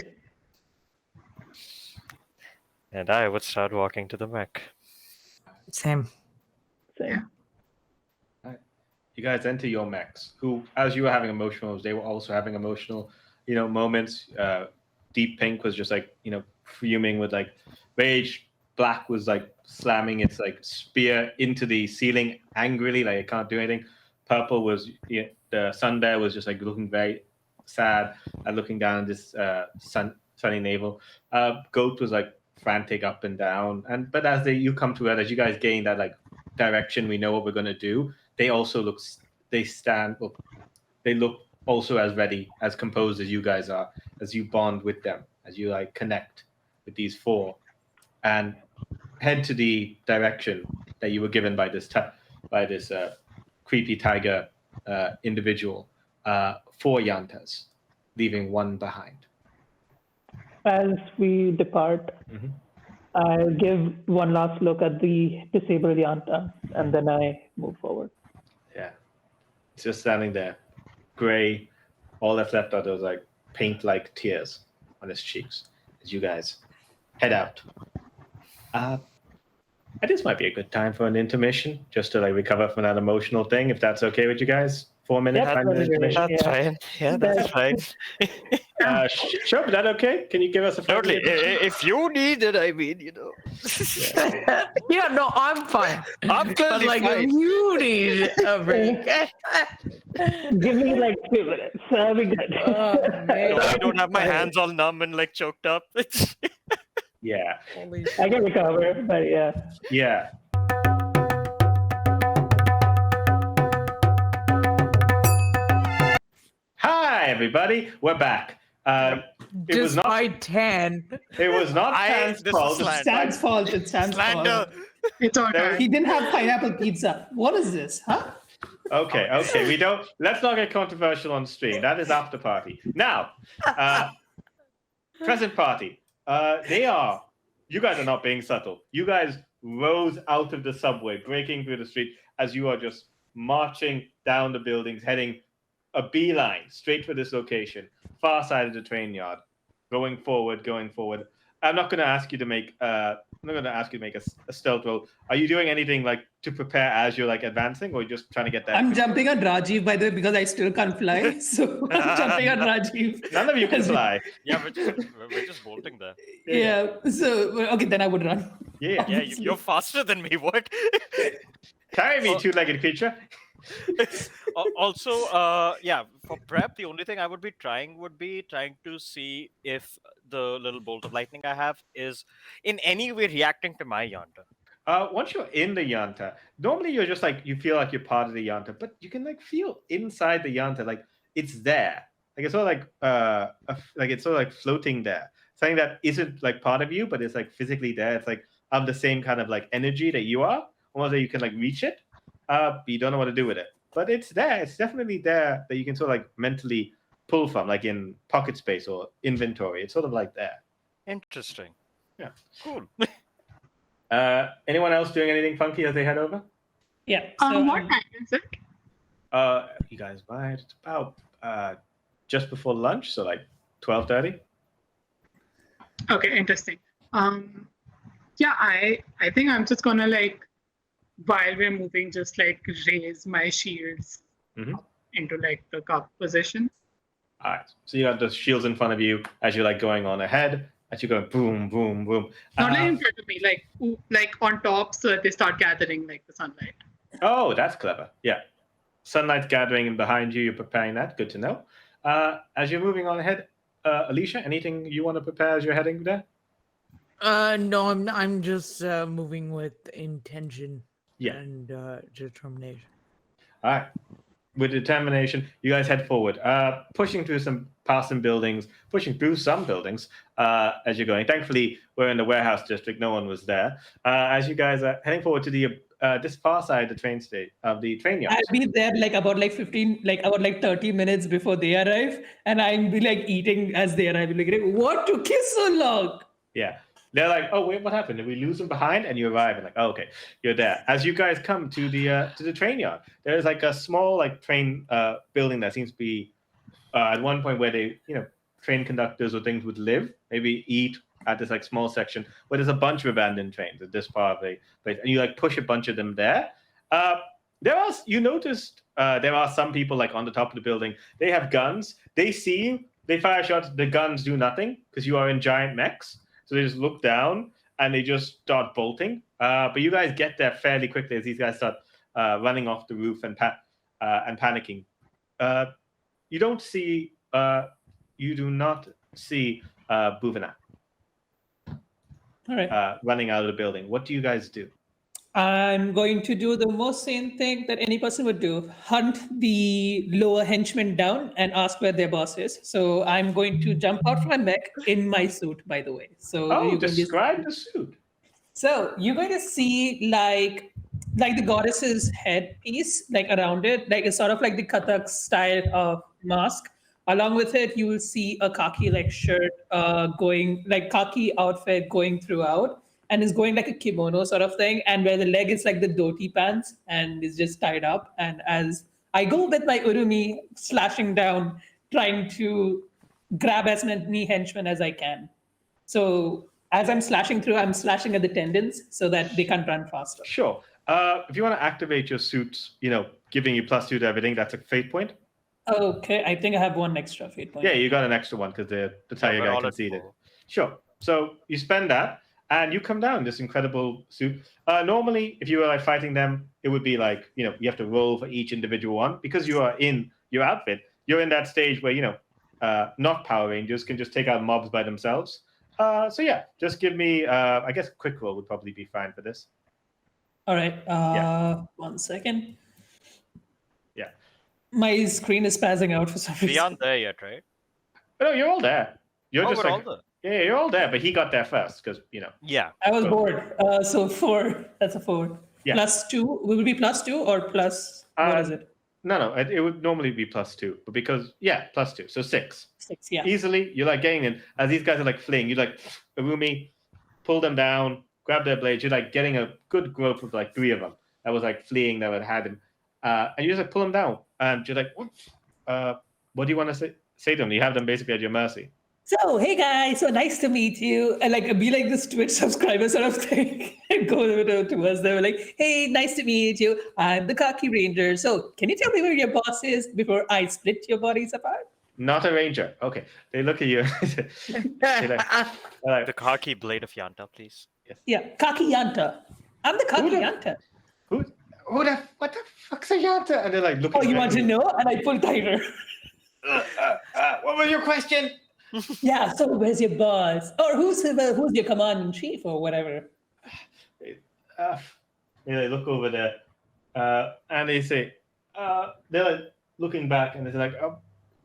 And I would start walking to the mech. Same. Same. You guys enter your mechs, who, as you were having emotionals, they were also having emotional, moments. Deep Pink was just like, fuming with like rage, black was like slamming its like spear into the ceiling angrily, like it can't do anything. Purple was the sun bear was just like looking very sad and looking down at this sunny navel. Goat was like frantic up and down, but as you come to it, as you guys gain that like direction, we know what we're gonna do. They also look also as ready, as composed as you guys are, as you bond with them, as you like connect with these four, and head to the direction that you were given by this creepy tiger individual. 4 Yantas, leaving 1 behind. As we depart, I give one last look at the disabled Yanta, and then I move forward. Yeah, it's just standing there, gray. All that's left are those like paint-like tears on his cheeks as you guys head out. This might be a good time for an intermission, just to like recover from that emotional thing, if that's okay with you guys. 4 minutes, Yep, 5 minute intermission. That's fine. Yeah, that's fine. Sure, is that okay? Can you give us a Totally. If you need it, I mean, Yeah, no, I'm fine. I'm But clearly like, fine. if you need a break, Give me like 2 minutes. I'll be good. oh, man. No, I don't have my hands all numb and like choked up. Yeah, Holy I can recover, but yeah. yeah. Hi, everybody. We're back. It was not. Despite 10. It was not Stan's this is fault. slander. Stan's fault. It's Stan's Slander. fault. It's all There- right. He didn't have pineapple pizza. What is this, huh? Okay. We don't. Let's not get controversial on stream. That is after party. Now, present party. You guys are not being subtle. You guys rose out of the subway, breaking through the street as you are just marching down the buildings, heading a beeline straight for this location, far side of the train yard, going forward. I'm not going to ask you to make. I'm not going to ask you to make a stealth roll. Are you doing anything like to prepare as you're like advancing, or you're just trying to get there? I'm jumping on Rajiv, by the way, because I still can't fly. So I'm jumping on Rajiv. None of you can fly. Yeah, we're just bolting there. Yeah. So, okay, then I would run. Yeah. Yeah, you're faster than me. What? Carry me, two-legged creature. Also, for prep, the only thing I would be trying to see if the little bolt of lightning I have is in any way reacting to my Yanta. Once you're in the Yanta, normally you're just like, you feel like you're part of the Yanta, but you can like feel inside the Yanta, like it's there. Like it's sort of like it's sort of like floating there. Something that isn't like part of you, but it's like physically there. It's like of the same kind of like energy that you are, almost that you can like reach it, but you don't know what to do with it. But it's there. It's definitely there that you can sort of like mentally pull from, like in pocket space or inventory. It's sort of like there. Interesting. Yeah. Cool. Anyone else doing anything funky as they head over? Yeah. So, What time is it? You guys right? It's about just before lunch, so like 12:30. Okay, interesting. Yeah, I think I'm just gonna like, while we're moving, just like raise my shields up into like the cup position. All right. So you got the shields in front of you as you're like going on ahead. As you're going boom, boom, boom. Not like in front of me, like on top, so that they start gathering like the sunlight. Oh, that's clever. Yeah. Sunlight's gathering in behind you. You're preparing that. Good to know. As you're moving on ahead, Alicia, anything you want to prepare as you're heading there? No, I'm just moving with intention Yeah. and determination. All right. With determination, you guys head forward, pushing through some buildings as you're going. Thankfully, we're in the warehouse district. No one was there. As you guys are heading forward to the this far side of the train yard. I'll be there like about 30 minutes before they arrive, and I'll be like eating as they arrive. Like, what took you so long? Yeah. They're like, oh wait, what happened? Did we lose them behind? And you arrive and like, oh, okay, you're there. As you guys come to the train yard, there's like a small like train building that seems to be at one point where they, train conductors or things would live, maybe eat at this like small section where there's a bunch of abandoned trains at this part of the place, and you like push a bunch of them there. You noticed there are some people like on the top of the building. They have guns. They see you. They fire shots. The guns do nothing because you are in giant mechs. So they just look down and they just start bolting. But you guys get there fairly quickly as these guys start running off the roof and panicking. You don't see. You do not see Bhuvanak All right. running out of the building. What do you guys do? I'm going to do the most sane thing that any person would do: hunt the lower henchmen down and ask where their boss is. So I'm going to jump out from my mech in my suit, by the way. So Describe the suit. So you're going to see like the goddess's headpiece, like around it, like it's sort of like the Kathak style of mask. Along with it, you will see a khaki like shirt going, like khaki outfit going throughout, and is going like a kimono sort of thing. And where the leg is like the dhoti pants and is just tied up. And as I go with my urumi slashing down, trying to grab as many henchmen as I can. So as I'm slashing through, I'm slashing at the tendons so that they can run faster. Sure. If you want to activate your suits, giving you +2 to everything, that's a fate point. Okay, I think I have one extra fate point. Yeah, you got an extra one because the tiger guy conceded. Sure. So you spend that, and you come down this incredible suit. Normally, if you were like fighting them, it would be like you have to roll for each individual one because you are in your outfit. You're in that stage where not Power Rangers can just take out mobs by themselves. So yeah, just give me. I guess a quick roll would probably be fine for this. All right. 1 second. Yeah. My screen is spazzing out for some reason. We aren't there yet, right? No, you're all there. You're just we're like, all yeah, you're all there, but he got there first because Yeah. I was bored. So 4. That's a 4. Yeah. +2. Will it be +2 or plus? What is it? No, it would normally be +2, but because +2, so 6. 6. Yeah. Easily, you're like getting in as these guys are like fleeing. You like Urumi, pull them down, grab their blades. You're like getting a good group of like 3 of them that was like fleeing that had him, and you just like pull them down. And you're like, what do you want to say to them? You have them basically at your mercy. So, hey guys, so nice to meet you. And like be like this Twitch subscriber sort of thing. And go over to us. They were like, hey, nice to meet you. I'm the Khaki Ranger. So can you tell me where your boss is before I split your bodies apart? Not a ranger. Okay. They look at you. The khaki blade of Yanta, please. Yes. Yeah, Khaki Yanta. I'm the Khaki Yanta. What the fuck's a Yanta? And they're like looking. Oh, you want to know? And I pull tighter. What was your question? Yeah, so where's your boss? Or who's your command in chief or whatever? They look over there, and they say, they're like looking back, and they're like,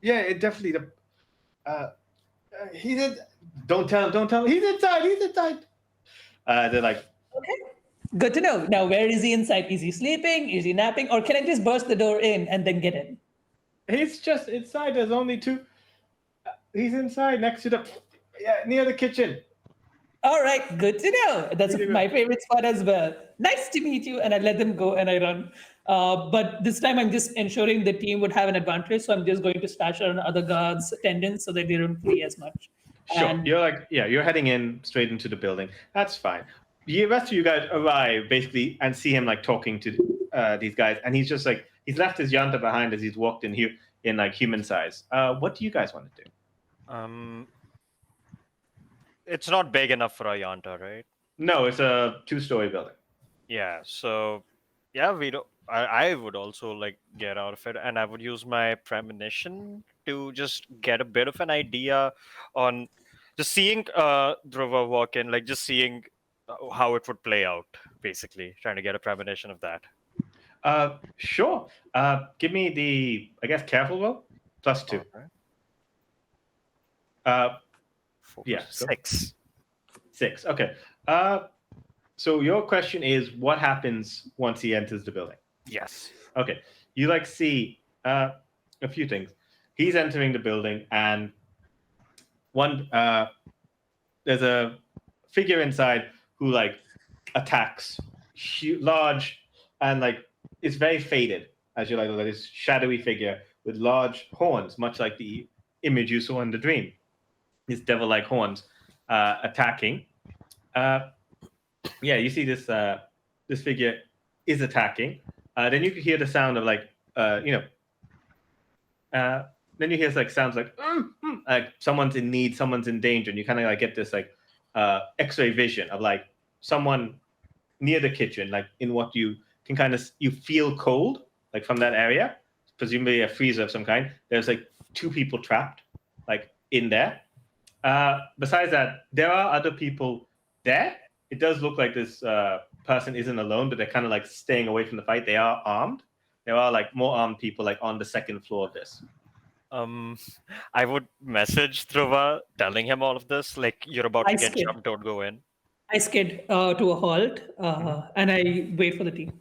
yeah, it definitely. He did. Don't tell him. He's inside. They're like, okay, good to know. Now, where is he inside? Is he sleeping? Is he napping? Or can I just burst the door in and then get in? He's just inside. There's only 2. He's inside next to near the kitchen. All right, good to know. That's my favorite spot as well. Nice to meet you. And I let them go and I run. But this time I'm just ensuring the team would have an advantage. So I'm just going to stash on other guards' tendons so that they don't flee as much. Sure. And You're heading in straight into the building. That's fine. The rest of you guys arrive basically and see him like talking to these guys. And he's just like, he's left his Yanta behind as he's walked in here in like human size. What do you guys want to do? It's not big enough for a Yanta, right? No, it's a 2-story building. Yeah, so I would also like get out of it, and I would use my premonition to just get a bit of an idea on just seeing Dhruva walk in, like just seeing how it would play out, basically trying to get a premonition of that. Sure. Give me the, I guess, careful roll +2. Okay. Yeah, 6. 6. Okay. So your question is, what happens once he enters the building? Yes. Okay. You like see a few things. He's entering the building, and there's a figure inside who like attacks, large, and like it's very faded. As you like this shadowy figure with large horns, much like the image you saw in the dream. These devil-like horns attacking. You see this this figure is attacking. Then you can hear the sound of like then you hear like sounds like someone's in need, someone's in danger, and you kind of like get this like X-ray vision of like someone near the kitchen, like in what you can kind of you feel cold, like from that area, presumably a freezer of some kind. There's like 2 people trapped, like in there. Besides that, there are other people there. It does look like this person isn't alone, but they're kind of like staying away from the fight. They are armed. There are like more armed people like on the second floor of this. I would message Dhruva telling him all of this, like you're about to get jumped, don't go in. I skid to a halt and I wait for the team.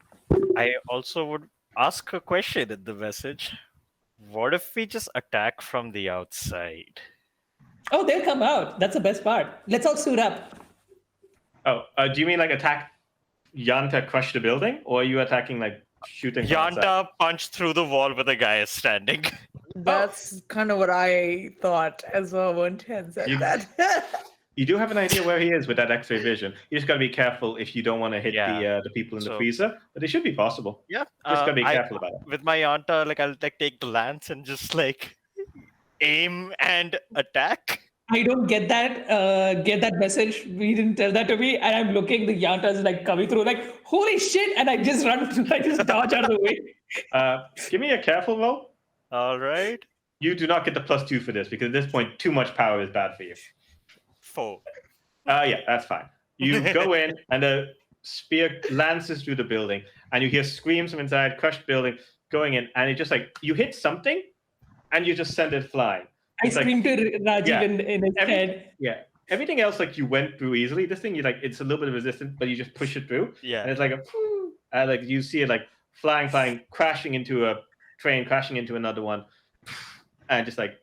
I also would ask a question in the message. What if we just attack from the outside? Oh, they'll come out. That's the best part. Let's all suit up. Oh, do you mean like attack Yanta, crush the building? Or are you attacking like shooting from outside? Yanta punched through the wall where the guy is standing. That's kind of what I thought as well when Ted said that. You do have an idea where he is with that X-ray vision. You just got to be careful if you don't want to hit the people in the freezer, but it should be possible. Yeah, just got to be careful about it. With my Yanta, like I'll like take the lance and just like aim and attack. I don't get that message. We didn't tell that to me, and I'm looking. The Yanta's like coming through, like holy shit, and I just run, I just dodge out of the way. Give me a careful roll. All right. You do not get the +2 for this because at this point, too much power is bad for you. 4. Yeah, that's fine. You go in, and the spear lances through the building, and you hear screams from inside, crushed building, going in, and it just like you hit something, and you just send it flying. I screamed to Rajiv in his head. Yeah. Everything else, like you went through easily. This thing, you like it's a little bit of resistance, but you just push it through. Yeah. And it's like like you see it like flying, crashing into a train, crashing into another one, and just like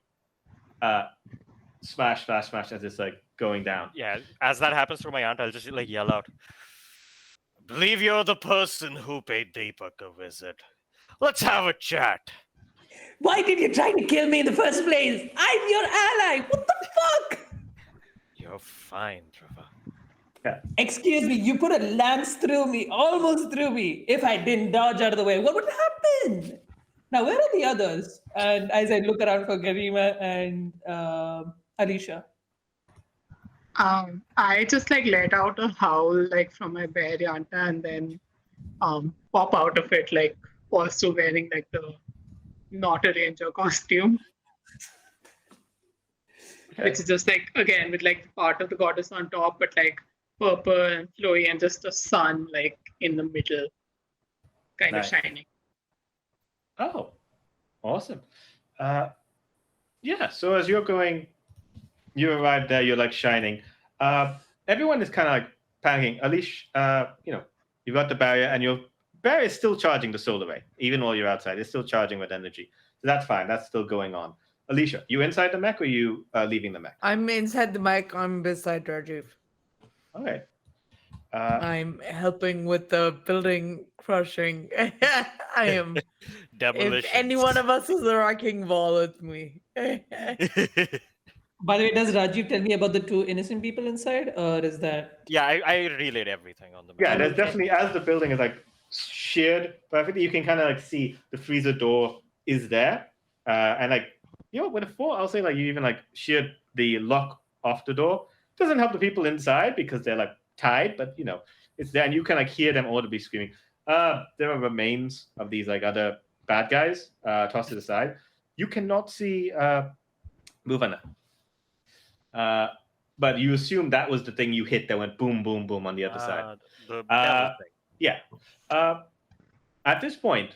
smash as it's like going down. Yeah. As that happens to my aunt, I'll just like yell out, "I believe you're the person who paid Deepak a visit. Let's have a chat." Why did you try to kill me in the first place? I'm your ally. What the fuck? You're fine, Trevor. Yeah. Excuse me, you put a lance through me, almost through me. If I didn't dodge out of the way, what would happen? Now, where are the others? And as I look around for Garima and Alicia. I just like let out a howl like from my bear Yanta and then pop out of it, like also wearing like the not a ranger costume. Okay. Which is just like again with like part of the goddess on top, but like purple and flowy and just a sun like in the middle, kind of shining. Oh, awesome. Yeah, so as you're going, you arrive there, you're like shining. Everyone is kind of like panicking. At least, you've got the barrier and your barrier is still charging the solar ray, even while you're outside. It's still charging with energy. So that's fine. That's still going on. Alicia, you inside the mech or you leaving the mech? I'm inside the mic. I'm beside Rajiv. Okay. I'm helping with the building crushing. I am. If any one of us is a wrecking ball, it's me. By the way, does Rajiv tell me about the 2 innocent people inside, or is that? Yeah, I relayed everything on the map. Yeah, there's definitely, as the building is like sheared perfectly, you can kind of like see the freezer door is there. And like, with a 4, I'll say like you even like sheared the lock off the door. Doesn't help the people inside because they're like tied, but it's there and you can like hear them audibly screaming. There are remains of these like other bad guys tossed to the side. You cannot see Muvana. But you assume that was the thing you hit that went boom, boom, boom on the other side. The devil thing. Yeah. At this point,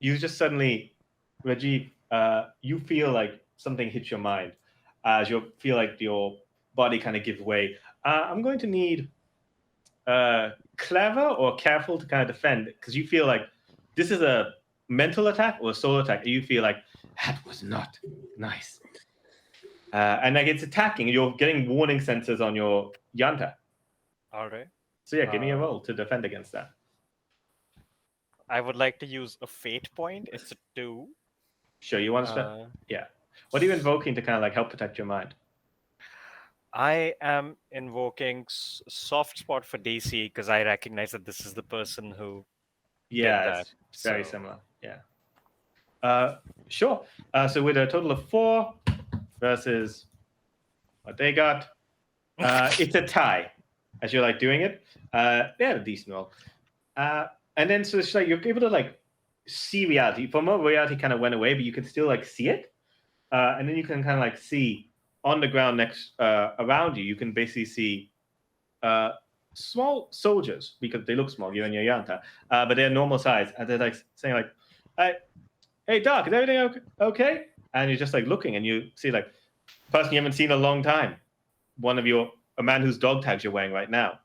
you just suddenly, Rajiv, you feel like something hits your mind as you feel like your body kind of gives way. I'm going to need clever or careful to kind of defend because you feel like this is a mental attack or a soul attack. And you feel like that was not nice. And like it's attacking. You're getting warning sensors on your Yanta. All right. So yeah, give me a roll to defend against that. I would like to use a fate point. It's a 2. Sure, you want to yeah. What are you invoking to kind of like help protect your mind? I am invoking soft spot for DeCe because I recognize that this is the person who did that. It's very similar. Yeah. Sure. So with a total of 4 versus what they got, It's a tie, as you're like doing it. They had a decent roll. And then so it's like you're able to like see reality. For more reality kind of went away, but you can still like see it. And then you can kind of like see on the ground next around you. You can basically see small soldiers because they look small. You're in your Yanta, but they're normal size, and they're like saying like, "Hey, Doc, is everything okay?" And you're just like looking, and you see like a person you haven't seen in a long time. A man whose dog tags you're wearing right now,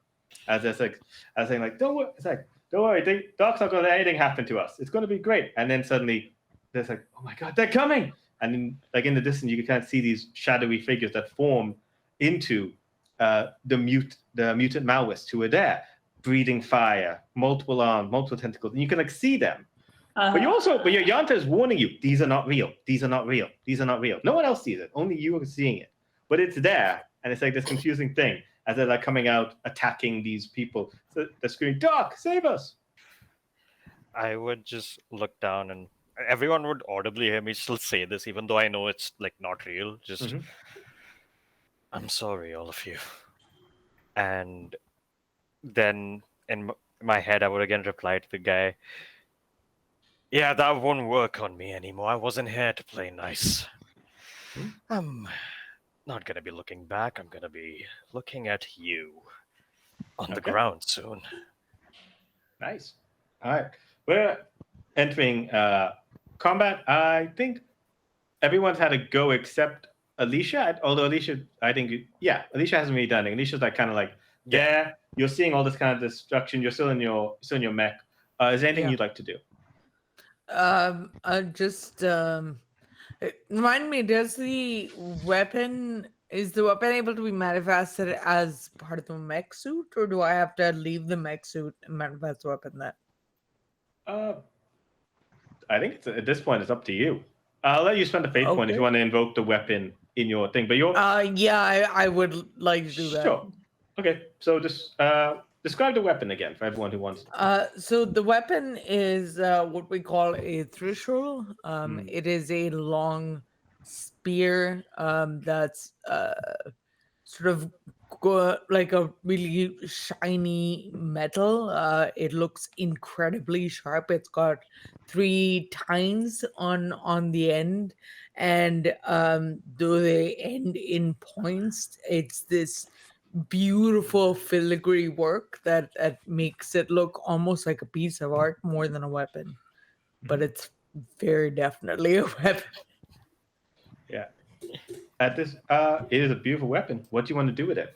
as saying like, "Don't worry," it's like, "Don't worry, Doc's not going to let anything happen to us. It's going to be great." And then suddenly, there's like, "Oh my God, they're coming!" And then, like in the distance, you can kind of see these shadowy figures that form into the mutant Maoists who are there, breathing fire, multiple arms, multiple tentacles, and you can like see them. But your Yanta is warning you: these are not real. These are not real. These are not real. No one else sees it. Only you are seeing it. But it's there, and it's like this confusing thing as they're like coming out, attacking these people. So they're screaming, "Doc, save us!" I would just look down, and everyone would audibly hear me still say this, even though I know it's like not real. Just, I'm sorry, all of you. And then in my head, I would again reply to the guy, "Yeah, that won't work on me anymore. I wasn't here to play nice. I'm not going to be looking back. I'm going to be looking at you on the ground soon." Nice. All right. We're entering combat. I think everyone's had a go except Alicia. Although Alicia, Alicia hasn't really done it. Alicia's like kind of like, you're seeing all this kind of destruction. You're still in your mech. Is there anything you'd like to do? Remind me, is the weapon able to be manifested as part of the mech suit, or do I have to leave the mech suit and manifest the weapon then? I think at this point it's up to you. I'll let you spend a fate point if you want to invoke the weapon in your thing. But you're I would like to do that. Sure. Okay, so just describe the weapon again for everyone who wants. So the weapon is what we call a Trishul. It is a long spear that's sort of like a really shiny metal. It looks incredibly sharp. It's got 3 tines on the end, and though they end in points, it's this beautiful filigree work that makes it look almost like a piece of art more than a weapon. But it's very definitely a weapon. Yeah. At this, it is a beautiful weapon. What do you want to do with it?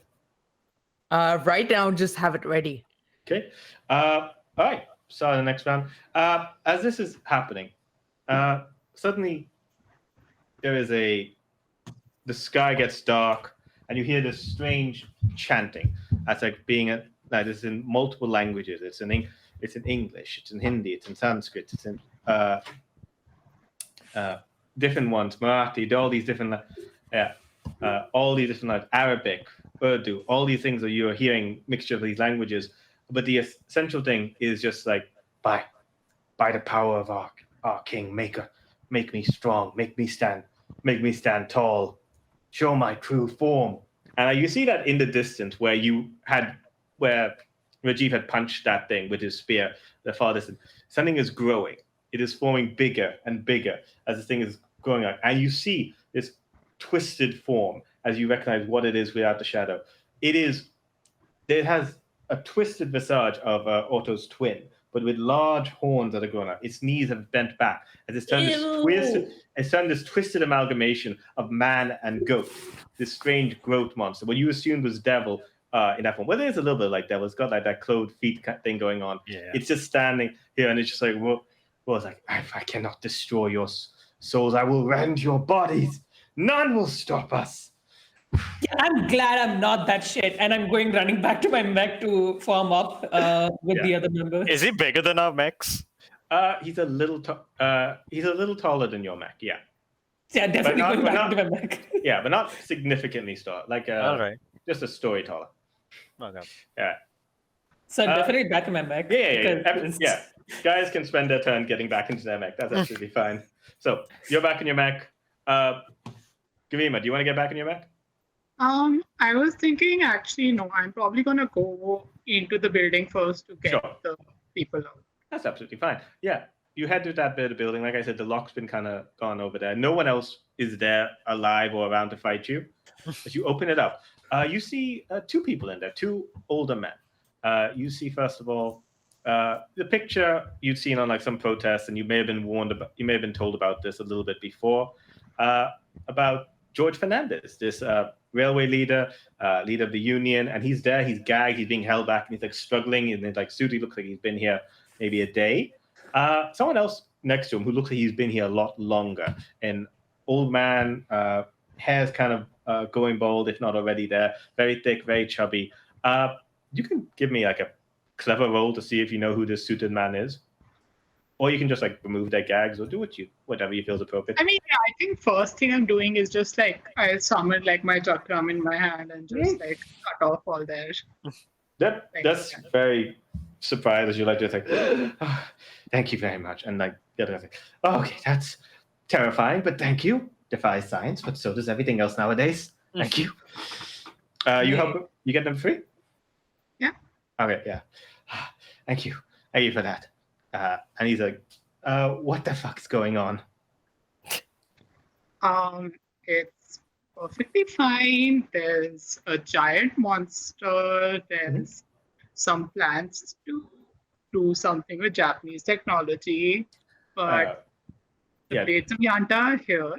Right now, just have it ready. Okay. All right. So the next round. As this is happening, suddenly the sky gets dark, and you hear this strange chanting. That's like this is in multiple languages. It's in English, it's in Hindi, it's in Sanskrit, it's in different ones, Marathi, all these different, all these different like Arabic, Urdu, all these things that you are hearing mixture of these languages. But the essential thing is just like by the power of our King, make me strong, make me stand tall. Show my true form. And you see that in the distance where Rajiv had punched that thing with his spear, the farthest. Something is growing. It is forming bigger and bigger as this thing is growing out. And you see this twisted form as you recognize what it is without the shadow. It has a twisted visage of Otto's twin, but with large horns that are growing out. Its knees have bent back as it's turned this twisted amalgamation of man and goat, this strange growth monster. What you assumed was devil in that form. Well, it is a little bit like devil. It's got like that clothed feet thing going on. Yeah. It's just standing here, and it's just like, it's like, I cannot destroy your souls. I will rend your bodies. None will stop us. Yeah, I'm glad I'm not that shit, and I'm running back to my mech to form up with the other members. Is he bigger than our mechs? He's a little taller than your mech. Yeah. Yeah, definitely going back to my mech. Yeah, but not significantly taller. Like all right, just a story taller. Okay. Yeah. So definitely back to my mech. Yeah. Guys can spend their turn getting back into their mech. That's absolutely fine. So you're back in your mech. Gavima, do you want to get back in your mech? I was thinking actually, no, I'm probably gonna go into the building first to get Sure. the people out. That's absolutely fine. Yeah, you head to that bit of the building. Like I said, the lock's been kind of gone over there. No one else is there alive or around to fight you. As you open it up, you see two people in there, two older men. You see, first of all, the picture you'd seen on like some protests, and you may have been warned about, you may have been told about this a little bit before, about George Fernandez, this railway leader, leader of the union, and he's there. He's gagged. He's being held back, and he's like struggling. And like Sudi looks like he's been here maybe a day. Someone else next to him who looks like he's been here a lot longer. An old man, hair's kind of going bald, if not already there. Very thick, very chubby. You can give me like a clever roll to see if you know who this suited man is. Or you can just like remove their gags or do whatever you feel is appropriate. I mean, yeah, I think first thing I'm doing is just like I summon like my chakram in my hand and just like cut off all their. That's very surprised as you like to think, oh, thank you very much. And like the other guy's like, oh, okay, that's terrifying, but thank you. Defies science, but so does everything else nowadays. Thank you. You help you get them free? Yeah. Okay, yeah. Thank you. Thank you for that. And he's like, what the fuck's going on? It's perfectly fine. There's a giant monster. There's some plans to do something with Japanese technology, but the blades of Yanta are here,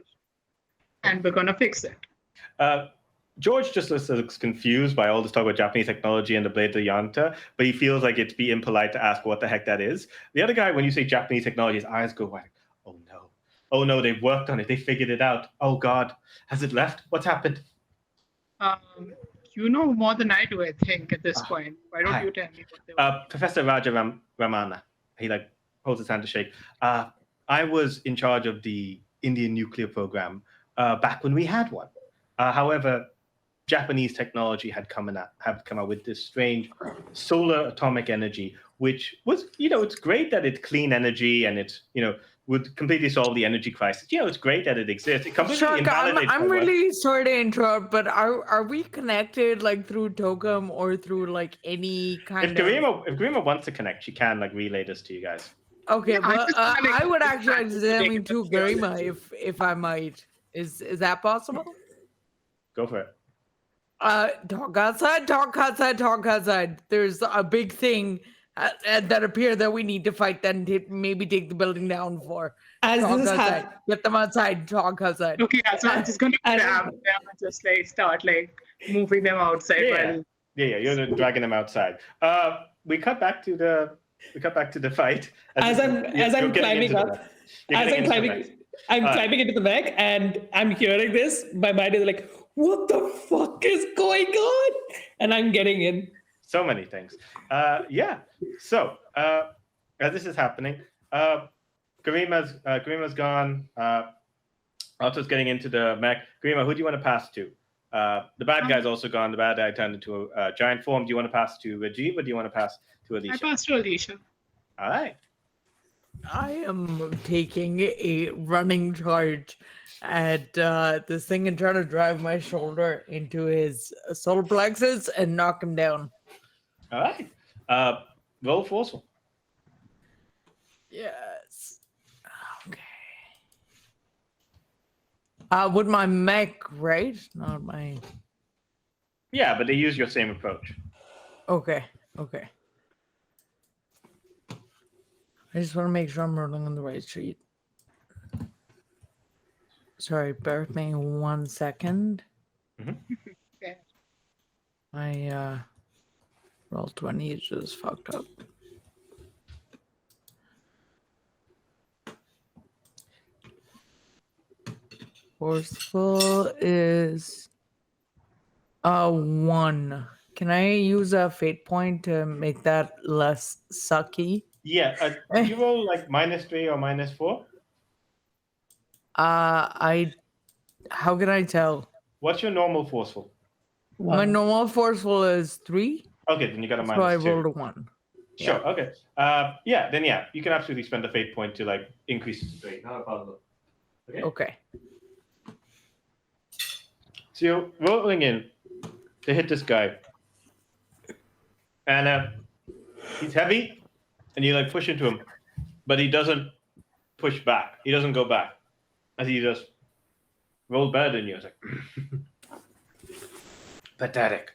and we're gonna fix it. George just looks confused by all this talk about Japanese technology and the blade of Yanta, but he feels like it'd be impolite to ask what the heck that is. The other guy, when you say Japanese technology, his eyes go wide. Oh no. Oh no, they've worked on it. They figured it out. Oh God. Has it left? What's happened? You know more than I do, I think, at this point. Why don't you tell me what they were? Professor Raja Ramana. He like holds his hand to shake. I was in charge of the Indian nuclear program back when we had one. However, Japanese technology had come out with this strange solar atomic energy, which was, it's great that it's clean energy and it's, would completely solve the energy crisis. It's great that it exists. It completely invalidates I'm really sorry to interrupt, but are we connected like through Tokum or through like any kind of... If Garima wants to connect, she can like relay this to you guys. Okay, well, I would actually accidentally to Garima if I might. Is that possible? Go for it. Talk outside. There's a big thing that appeared that we need to fight, then maybe take the building down for. As talk this outside. Get them outside. Talk outside. Okay, so I'm just going to grab them and just like start like moving them outside. Yeah, you're dragging them outside. We cut back to the fight. As I'm climbing up. I'm climbing into the mech and I'm hearing this. My mind is like, what the fuck is going on? And I'm getting in. So many things. So as this is happening, Garima's gone. Alto's getting into the mech. Garima, who do you want to pass to? The bad guy's also gone. The bad guy turned into a giant form. Do you want to pass to Rajiv or do you want to pass to Alicia? I pass to Alicia. All right. I am taking a running charge at this thing and trying to drive my shoulder into his solar plexus and knock him down. All right. Roll forceful. Yes. Okay. With my mech, right? Not my... Yeah, but they use your same approach. Okay. I just want to make sure I'm rolling on the right street. Sorry, bear with me 1 second. Okay. My roll 20 is just fucked up. Forceful is 1. Can I use a fate point to make that less sucky? Yeah, you roll like -3 or -4? How can I tell? What's your normal forceful? My normal forceful is 3. Okay, then you got a -2. So I rolled a 1. Sure. Yeah. Okay. You can absolutely spend a fate point to like increase it to 3. Not a problem. Okay. So you're rolling in to hit this guy, and he's heavy, and you like push into him, but he doesn't push back. He doesn't go back, as he just rolls better than you. It's like pathetic.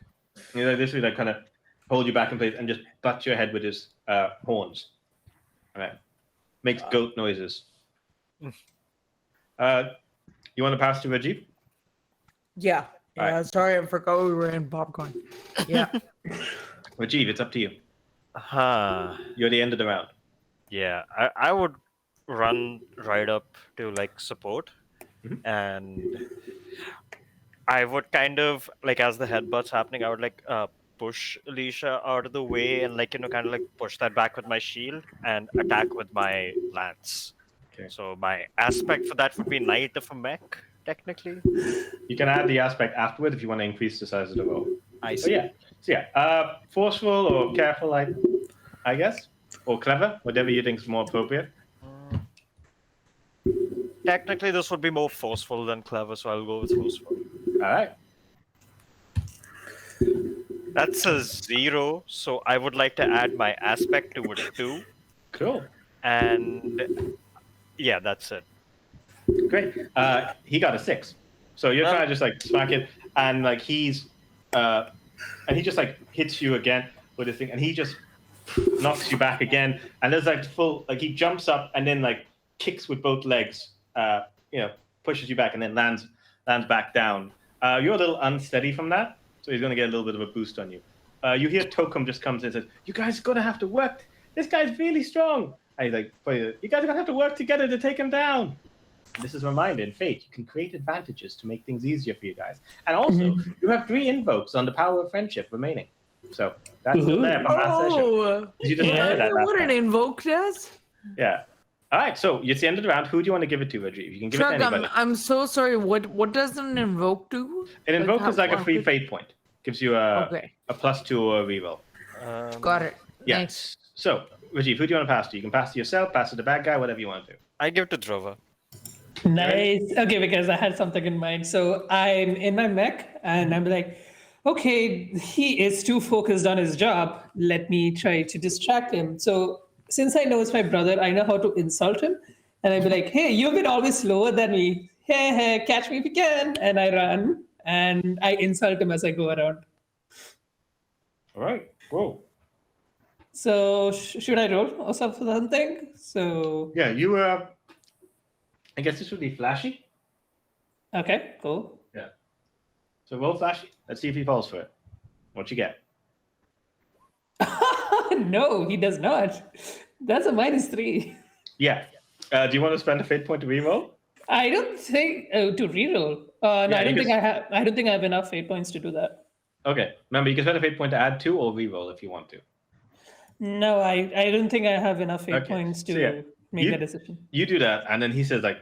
You know, this is like kind of hold you back in place and just butt your head with his horns. All right, makes goat noises. You want to pass to Rajiv? Yeah. All right. Sorry, I forgot we were in popcorn. Yeah. Rajiv, it's up to you. You're the end of the round. Yeah, I would run right up to like support, and I would kind of like as the headbutt's happening, I would like push Alicia out of the way and like kind of like push that back with my shield and attack with my lance. Okay. So my aspect for that would be Knight of a Mech, technically. You can add the aspect afterward if you want to increase the size of the roll. I see. Forceful or careful, I guess, or clever, whatever you think is more appropriate. Technically, this would be more forceful than clever, so I'll go with forceful. All right. That's a 0, so I would like to add my aspect to a 2. Cool. And yeah, that's it. Great. He got a 6. So you're trying to just like smack it, and like he's and he just like hits you again with his thing, and he just knocks you back again, and there's like full like he jumps up and then like kicks with both legs, pushes you back and then lands back down. You're a little unsteady from that, so he's gonna get a little bit of a boost on you. You hear Tokum just comes in and says, "You guys are gonna have to work. This guy's really strong." And he's like, "You guys are gonna have to work together to take him down." This is a reminder in Fate, you can create advantages to make things easier for you guys. And also, you have 3 invokes on the power of friendship remaining. So that's still there from last session. You just remember that last What an time. invoke does? Yeah. All right, so it's the end of the round. Who do you want to give it to, Rajiv? You can give it to anybody. I'm so sorry. What does an invoke do? An invoke is like a free fate. fate point. Gives you a +2 or a reroll. Got it. Yeah. Thanks. So, Rajiv, who do you want to pass to? You can pass to yourself, pass to the bad guy, whatever you want to do. I give it to Drova. Nice. Okay, because I had something in mind. So I'm in my mech and I'm like, okay, he is too focused on his job. Let me try to distract him. So since I know it's my brother, I know how to insult him. And I'd be like, hey, you've been always slower than me. Hey, catch me if you can. And I run and I insult him as I go around. All right, whoa. So should I roll or something? So Yeah, you I guess this would be flashy. okay, cool. Yeah. So roll flashy. Let's see if he falls for it. What you get? No, he does not. That's a -3. Yeah. Do you want to spend a fate point to reroll? I don't think to reroll. No, Yeah, I don't you think can- I have. I don't think I have enough fate points to do that. Okay. Remember, you can spend a fate point to add 2 or reroll if you want to. No, I don't think I have enough fate Okay, points to so yeah, make you- that decision. You do that, and then he says like,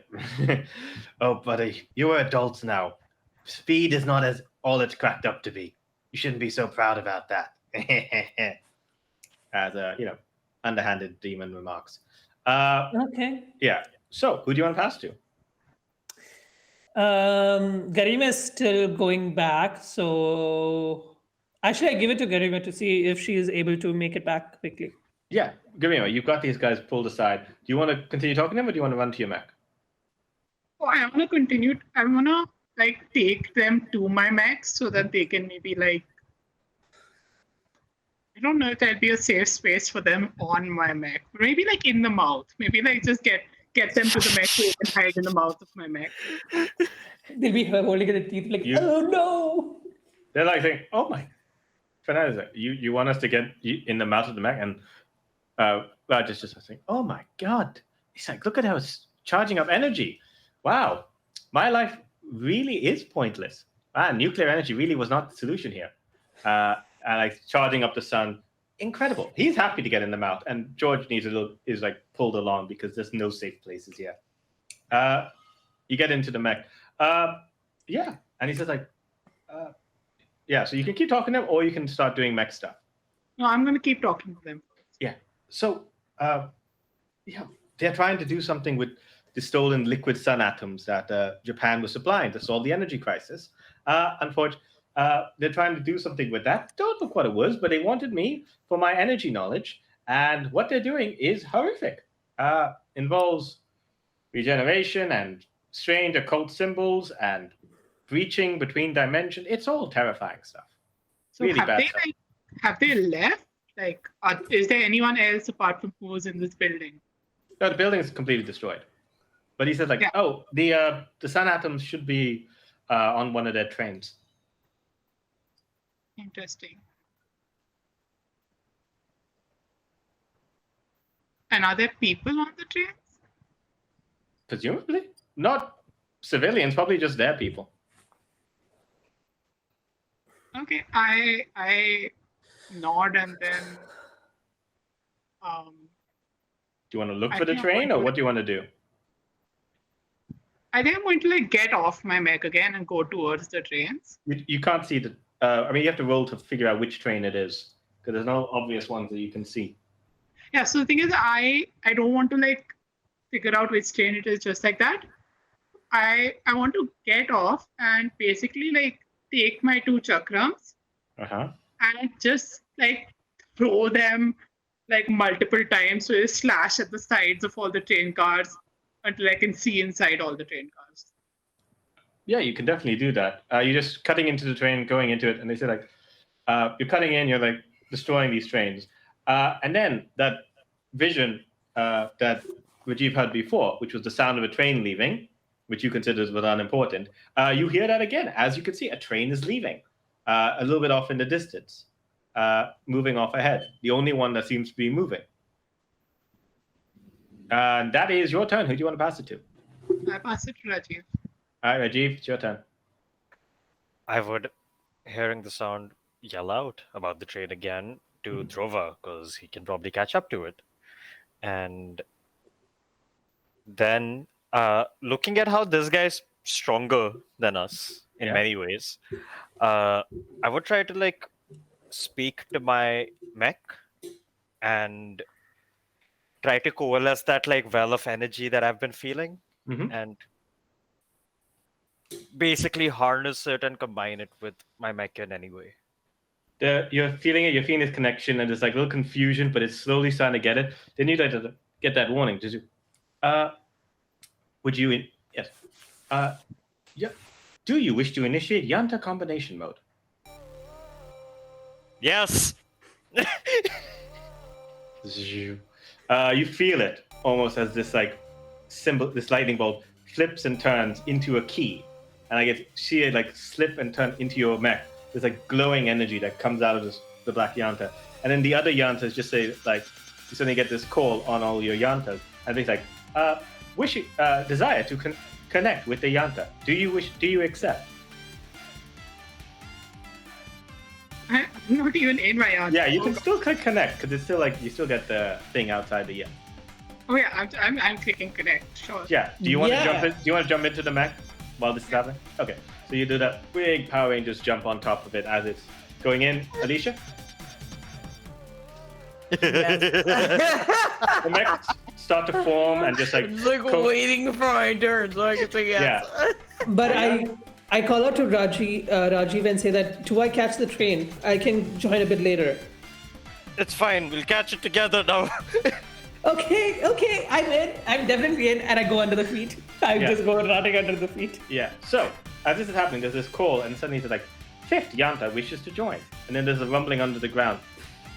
"Oh, buddy, you are adults now. Speed is not all it's cracked up to be. You shouldn't be so proud about that." As underhanded demon remarks. Okay. Yeah. So, who do you want to pass to? Garima is still going back, so actually I give it to Garima to see if she is able to make it back quickly. Yeah, Garima, you've got these guys pulled aside. Do you want to continue talking to them, or do you want to run to your mech? Oh, I want to continue. I want to like take them to my max so that they can maybe like. I don't know if there'll be a safe space for them on my mech. Maybe like in the mouth. Maybe like just get them to the mech so they can hide in the mouth of my mech. They'll be holding the teeth like, You- oh no. They're like saying, "Oh my, Fernandez, you want us to get in the mouth of the mech?" And Raj is just saying, "Oh my God!" He's like, "Look at how it's charging up energy. Wow, my life really is pointless. Nuclear energy really was not the solution here." And like charging up the sun, incredible. He's happy to get in the mouth, and George is like pulled along because there's no safe places here. You get into the mech, yeah, and he says like, yeah. So you can keep talking to him, or you can start doing mech stuff. No, I'm gonna keep talking to them. So, yeah, they're trying to do something with the stolen liquid sun atoms that Japan was supplying to solve the energy crisis. Unfortunately, they're trying to do something with that. Don't look what it was, but they wanted me for my energy knowledge. And what they're doing is horrific. Involves regeneration and strange occult symbols and breaching between dimensions. It's all terrifying stuff. So Really bad stuff. have they left? Like, is there anyone else apart from who's in this building? No, the building is completely destroyed. But he said, like, Yeah. oh, the sun atoms should be on one of their trains. Interesting. And are there people on the trains? Presumably. Not civilians, probably just their people. Okay, I nod and then Do you want to look I for the think I'm train, going or to- what do you want to do? I think I'm going to like get off my mech again and go towards the trains. You can't see the... I mean, you have to roll to figure out which train it is, because there's no obvious ones that you can see. Yeah, so the thing is I don't want to like figure out which train it is just like that. I want to get off and basically like take my 2 chakrams Uh-huh. and just like throw them like multiple times so they slash at the sides of all the train cars until I can see inside all the train cars. Yeah, you can definitely do that. You're just cutting into the train, going into it, and they say, like, you're cutting in, you're like destroying these trains. And then that vision that Rajiv had before, which was the sound of a train leaving, which you consider as unimportant, you hear that again. As you can see, a train is leaving a little bit off in the distance, moving off ahead. The only one that seems to be moving. And that is your turn. Who do you want to pass it to? I pass it to Rajiv. All right, Rajiv, it's your turn. I would, hearing the sound, yell out about the train again to Drova, because he can probably catch up to it. And then, looking at how this guy's stronger than us in Yeah. many ways, I would try to like speak to my mech and try to coalesce that like well of energy that I've been feeling Mhm. and basically harness it and combine it with my mech in any way. You're feeling this connection, and there's like a little confusion, but it's slowly starting to get it. Then you like to get that warning. Did you? Would you? Yes. Yeah. Do you wish to initiate Yanta combination mode? Yes. You feel it almost as this like symbol, this lightning bolt flips and turns into a key, and I get see it like slip and turn into your mech. There's like glowing energy that comes out of the black Yanta, and then the other Yantas just say like, you suddenly get this call on all your Yantas, and it's like, desire to connect with the Yanta. Do you accept? I'm not even in my Yanta. Yeah, you can still click connect because it's still like you still get the thing outside the Yanta. Oh yeah, I'm clicking connect. Sure. Yeah. Do you want to jump Yeah. in? Do you want to jump into the mech while this is happening? Okay. So you do that big Power Rangers jump on top of it as it's going in. Alicia, the mechs start to form and just like It's like waiting for my turn so I can say yes. But I call out to Rajiv and say that do I catch the train? I can join a bit later. It's fine. We'll catch it together now. Okay, I'm in. I'm definitely in, and I go under the feet. I Yeah. just go running under the feet. Yeah. So as this is happening, there's this call, and suddenly it's like, fifth Yanta wishes to join, and then there's a rumbling under the ground,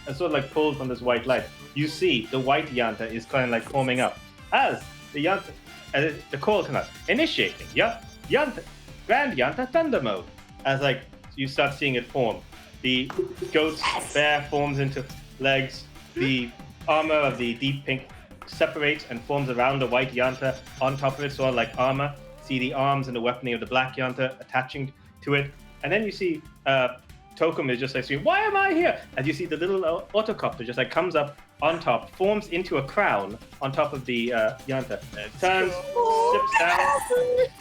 and sort of like pulled from this white light. You see the white Yanta is kind of like forming up as the Yanta, as the call comes out, initiating Yanta, Grand Yanta Thunder mode. As like you start seeing it form, the goat's bear forms into legs. The armor of the deep pink separates and forms around the white Yanta. On top of it, sort of like armor. See the arms and the weaponry of the black Yanta attaching to it. And then you see Tokum is just like, why am I here? And you see the little autocopter just like comes up on top, forms into a crown on top of the Yanta. Turns, slips down.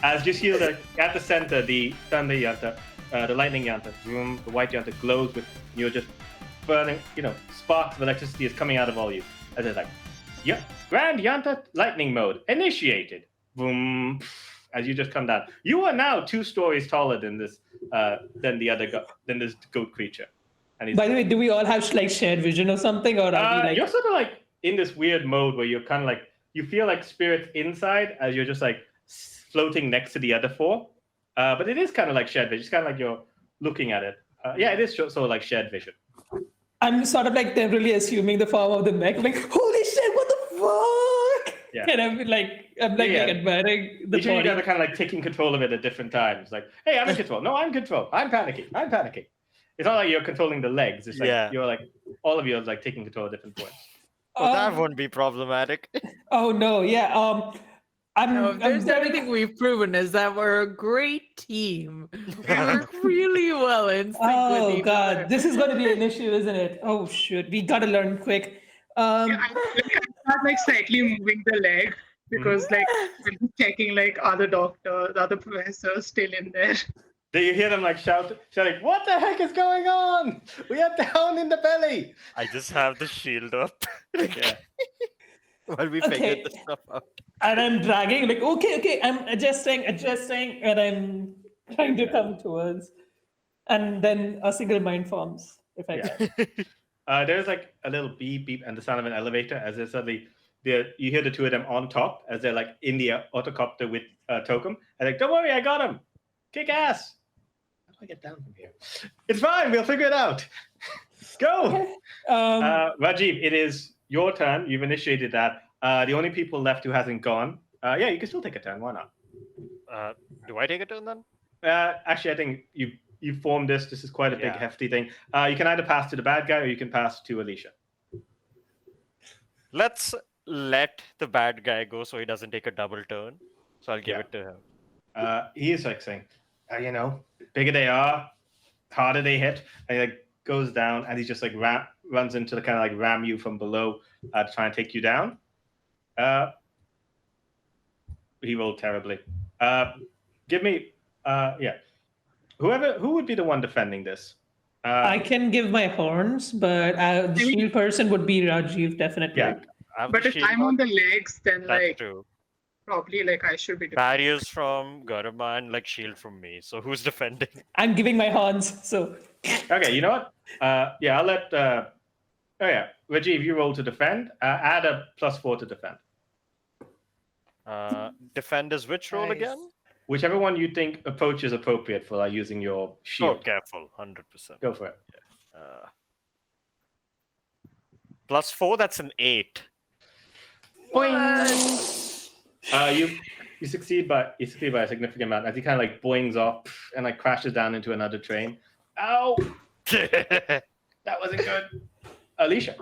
As you see at the center, the Thunder Yanta, the Lightning Yanta, zoom, the white Yanta glows with, you're just burning, sparks of electricity is coming out of all you. As it's like, Grand Yanta lightning mode initiated. Boom. as you just come down. You are now 2 stories taller than this than this goat creature. And he's By the way, do we all have like shared vision or something, or are we like? you're sort of like in this weird mode where you're kind of like you feel like spirits inside as you're just like floating next to the other 4. But it is kind of like shared vision. It's kind of like you're looking at it. Yeah, it is sort of like shared vision. I'm sort of like temporarily assuming the form of the mech. Like, holy shit, what the fuck? Yeah. And I'm like admiring the Each of you body. guys are kind of like taking control of it at different times. Like, hey, I'm in control. No, I'm in control. I'm panicking. It's not like you're controlling the legs. It's like you're like all of you are like taking control at different points. Well, that won't be problematic. Oh no, yeah. If there's anything we've proven is that we're a great team. We work really well in sync with Oh each god, other. this is going to be an issue, isn't it? Oh shoot, we gotta learn quick. I'm not like slightly moving the leg because like I'm checking like other doctors, other professors still in there. Do you hear them like shouting, what the heck is going on? We are down in the belly. I just have the shield up. Yeah. While we figure this stuff out. And I'm dragging, like, okay, I'm adjusting, and I'm trying to come towards. And then a single mind forms, if I can. There's like a little beep beep and the sound of an elevator as there's suddenly you hear the 2 of them on top as they're like in the autocopter with Tokum. And like, don't worry, I got him. Kick ass. How do I get down from here? It's fine. We'll figure it out. Go. Rajiv, it is your turn. You've initiated that. The only people left who hasn't gone. Yeah, you can still take a turn. Why not? Do I take a turn then? Actually, I think you formed this. This is quite a big, hefty thing. You can either pass to the bad guy or you can pass to Alicia. Let's let the bad guy go so he doesn't take a double turn. So I'll give it to him. He is like saying, bigger they are, harder they hit. And he like goes down and he just like runs into the kind of like ram you from below to try and take you down. He rolled terribly. Give me, who would be the one defending this? I can give my horns, but the shield person would be Rajiv, definitely. Yeah. But if I'm on the legs, then like true. probably like I should be Barriers from Garama and like shield from me. So who's defending? I'm giving my horns, so. Okay, you know what? I'll let. Rajiv, you roll to defend. Add a +4 to defend. Defend is which roll again? Whichever one you think approach is appropriate for using your shield. Oh, careful, 100%. Go for it. +4, that's an 8. You succeed by a significant amount as he kind of like boings off and like crashes down into another train. Ow! That wasn't good. Alicia,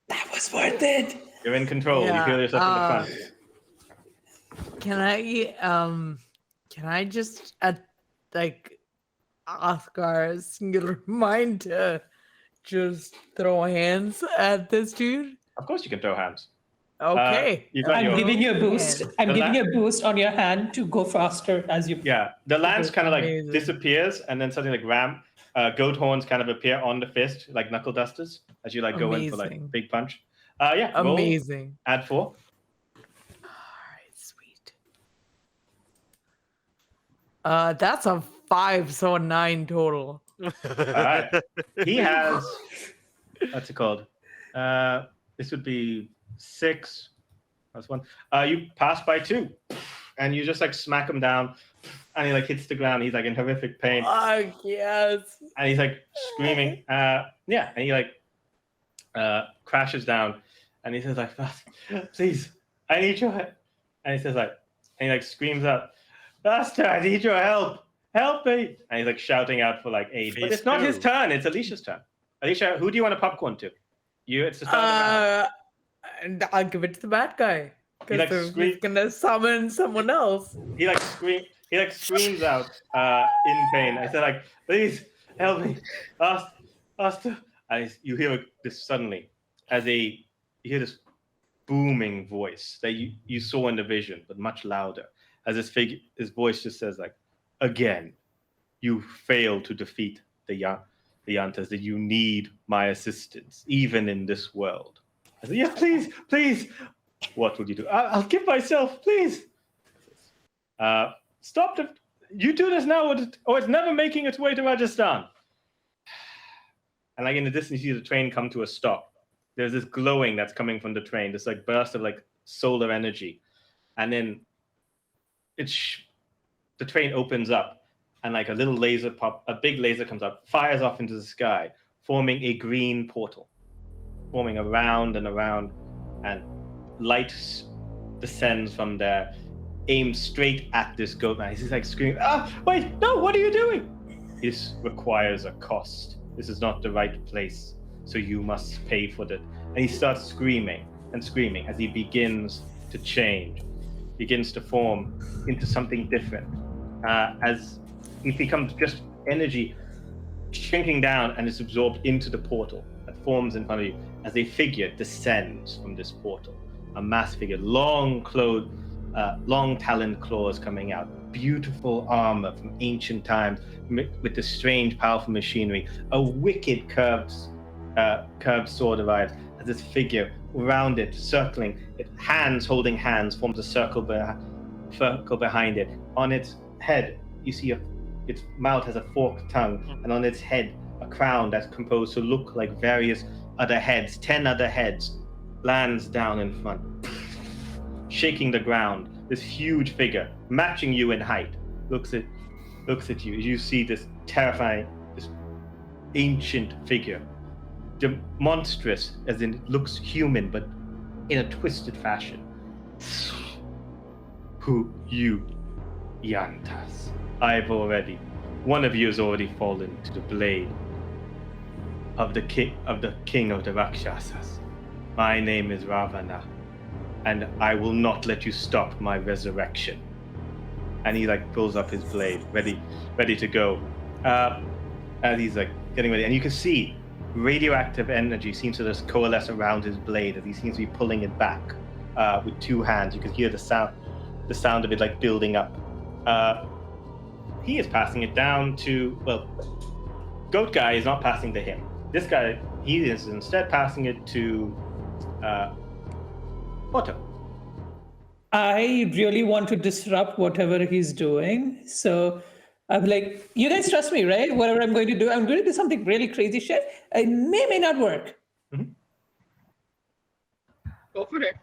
That was worth it. you're in control. You feel yourself in the front. Can I just like ask our singular mind to just throw hands at this dude? Of course, you can throw hands. Okay. I'm giving you a boost. I'm giving you a boost on your hand to go faster as you. Yeah, the lance kind of like Amazing. disappears, and then suddenly like goat horns kind of appear on the fist like knuckle dusters as you like go in for like Amazing. big punch. Roll, Amazing. add 4. All right, sweet. That's a 5, so a 9 total. All right. He has what's it called? This would be 6 plus 1. You pass by 2, and you just like smack him down, and he like hits the ground. He's like in horrific pain, Fuck yes. and he's like screaming. And he like crashes down, and he says like, "Please, I need your help." And he says like, and he like screams out, "Master, I need your help! Help me!" And he's like shouting out for like aid. But it's not his turn. It's Alicia's turn. Alicia, who do you want to popcorn to? It's the start of the round. And I'll give it to the bad guy He, like, because he's gonna summon someone else. He screams out in pain. I said like, "Please help me, Master." And you hear this suddenly you hear this booming voice that you saw in the vision, but much louder. As his voice just says like, "Again, you failed to defeat the Yantas. That you need my assistance, even in this world." I said, "Yes, please. What would you do?" I'll give myself, please." Stop it. You do this now, or it's never making its way to Rajasthan. And like in the distance, you see the train come to a stop. There's this glowing that's coming from the train, this like burst of like solar energy. And then the train opens up and like a big laser comes up, fires off into the sky, forming a green portal, forming around and around, and light descends from there, aims straight at this goat man. He's like screaming, wait, no, what are you doing? This requires a cost. This is not the right place, so you must pay for it. And he starts screaming and screaming as he begins to change, begins to form into something different. As he becomes just energy shrinking down and is absorbed into the portal that forms in front of you as a figure descends from this portal. A mass figure, long taloned claws coming out, beautiful armor from ancient times with this strange, powerful machinery. A wicked curved sword arrives as this figure around it, circling, hands holding hands, forms a circle behind it. On its head, you see its mouth has a forked tongue, and on its head, a crown that's composed to look like various other heads, 10 other heads, lands down in front, shaking the ground. This huge figure, matching you in height, looks at you. You see this terrifying, this ancient figure, monstrous, as in looks human, but in a twisted fashion. Who you, Yantas? One of you has already fallen to the blade of the king of the Rakshasas. My name is Ravana, and I will not let you stop my resurrection. And he like pulls up his blade, ready to go. As he's like getting ready, and you can see radioactive energy seems to just coalesce around his blade as he seems to be pulling it back with two hands. You can hear the sound of it like building up. He is passing it down to, Goat Guy is not passing to him. This guy, he is instead passing it to Otto. I really want to disrupt whatever he's doing. So I'm like, you guys trust me, right? Whatever I'm going to do, I'm going to do something really crazy shit. It may not work. Mm-hmm. Go for it.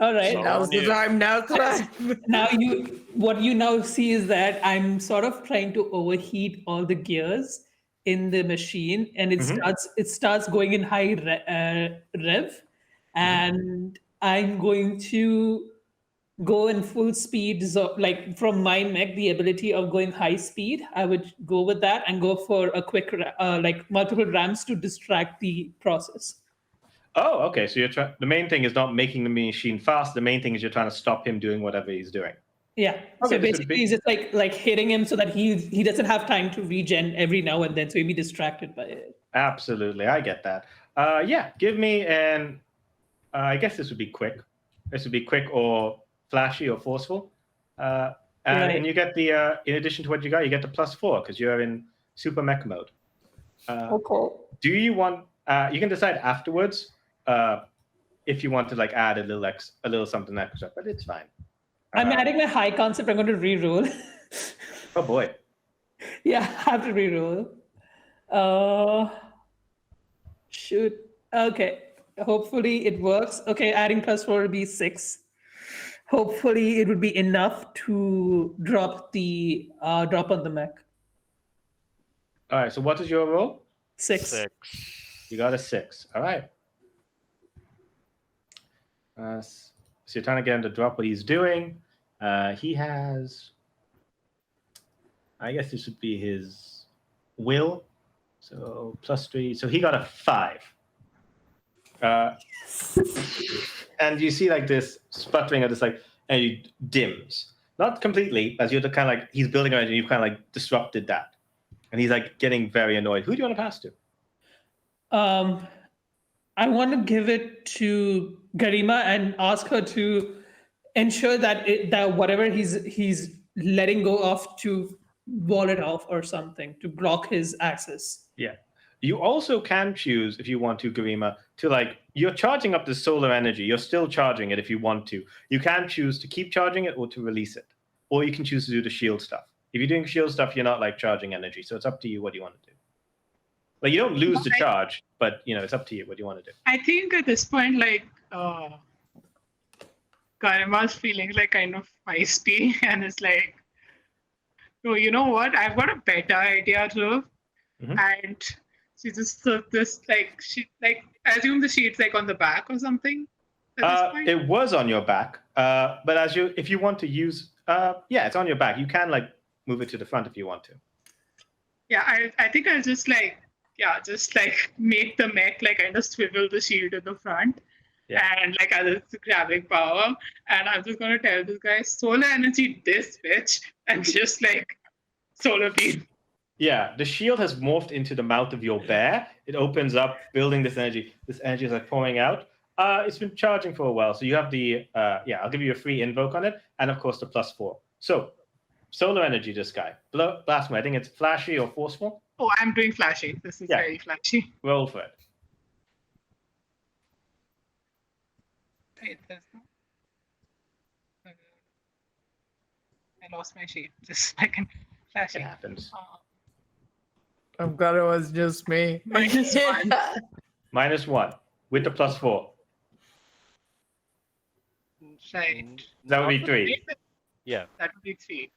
All right. So- Now's the time. Now's the time. What you now see is that I'm sort of trying to overheat all the gears in the machine, and it starts going in high rev, and I'm going to go in full speed. So, like from my mech, the ability of going high speed, I would go with that and go for a quick, like multiple ramps to distract the process. Oh, okay. So the main thing is not making the machine fast. The main thing is you're trying to stop him doing whatever he's doing. Yeah. Okay, So basically, it's just like hitting him so that he doesn't have time to regen every now and then, so he'll be distracted by it. Absolutely, I get that. Yeah, give me an. I guess this would be quick. This would be quick or flashy or forceful. And you get the. In addition to what you get the +4 because you're in super mech mode. Okay. Do you want? You can decide afterwards if you want to like add a little something extra, but it's fine. I'm adding my high concept. I'm going to reroll. Oh boy. Yeah, I have to reroll. Shoot. Okay. Hopefully it works. Okay, adding +4 will be 6. Hopefully it would be enough to drop on the mech. All right. So what is your roll? 6. You got a 6. All right. So you're trying to get him to drop what he's doing. He has, I guess this would be his will. So +3. So he got a 5. And you see like this sputtering of this like, and it dims. Not completely, as you're kind of like, he's building around and you've kind of like disrupted that. And he's like getting very annoyed. Who do you want to pass to? I want to give it to Garima and ask her to ensure that whatever he's letting go of to wall it off or something to block his access. Yeah. You also can choose, if you want to, Garima, to like, you're charging up the solar energy. You're still charging it if you want to. You can choose to keep charging it or to release it. or you can choose to do the shield stuff. If you're doing shield stuff, you're not like charging energy, so it's up to you what you want to do. Like you don't lose the charge, but it's up to you what you want to do. I think at this point, like Karima's feeling like kind of feisty, and it's like, no, you know what? I've got a better idea, Dhruv. And she just this like I assume the sheet's like on the back or something. At this point? It was on your back, but if you want to use, it's on your back. You can like move it to the front if you want to. Yeah, I think I'll just make the mech like kind of swivel the shield to the front. Yeah. And like as it's grabbing power, and I'm just gonna tell this guy, solar energy this bitch, and just like solar beam. Yeah, the shield has morphed into the mouth of your bear. It opens up, building this energy. This energy is like pouring out. It's been charging for a while, so you have the I'll give you a free invoke on it, and of course the +4. So solar energy, this guy. Blast me. I think it's flashy or forceful. Oh, I'm doing flashy. This is very flashy. Roll for it. Wait, I lost my sheet. Just a second. Flashy. It happens. I'm glad it was just me. -1. -1 with the +4. Right. That would be 3. Yeah. That would be 3.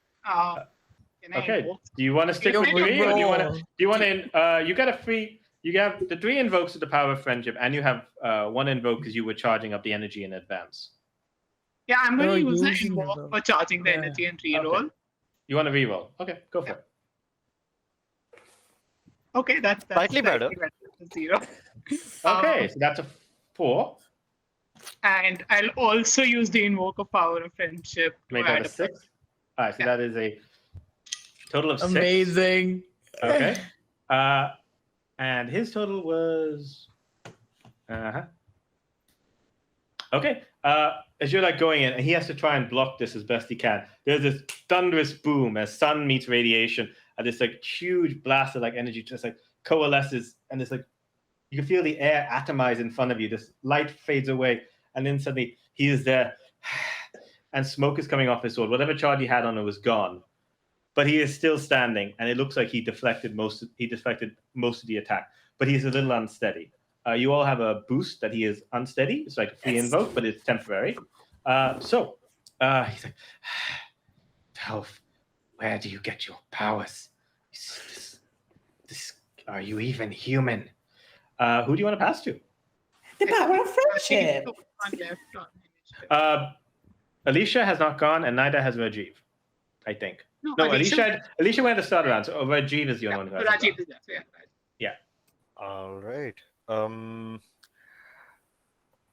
Okay. Do you want to stick with 3, or do you want to? You get a free. You have the 3 invokes with the power of friendship, and you have 1 invoke because you were charging up the energy in advance. Yeah, I'm going to use the invoke for charging the energy and reroll. Okay. You want to reroll? Okay, go for it. Okay, that's slightly better. 0. Okay, so that's a 4. And I'll also use the invoke of power of friendship. Make that a 6. All right, so that is a total of 6. Amazing. Okay. And his total was. Okay. As you're like going in, and he has to try and block this as best he can. There's this thunderous boom as sun meets radiation, and this like huge blast of like energy just like coalesces, and it's like you can feel the air atomize in front of you. This light fades away, and then suddenly he is there, and smoke is coming off his sword. Whatever charge he had on it was gone, but he is still standing, and it looks like he deflected most of the attack, but he's a little unsteady. You all have a boost that he is unsteady. It's like a free invoke, but it's temporary. He's like, Elf, where do you get your powers? Are you even human? Who do you want to pass to? The power of friendship. Alicia has not gone, and neither has Rajiv, I think. No, Alicia went to start around, so Rajiv is the only one who has Rajiv is there, yeah. All right.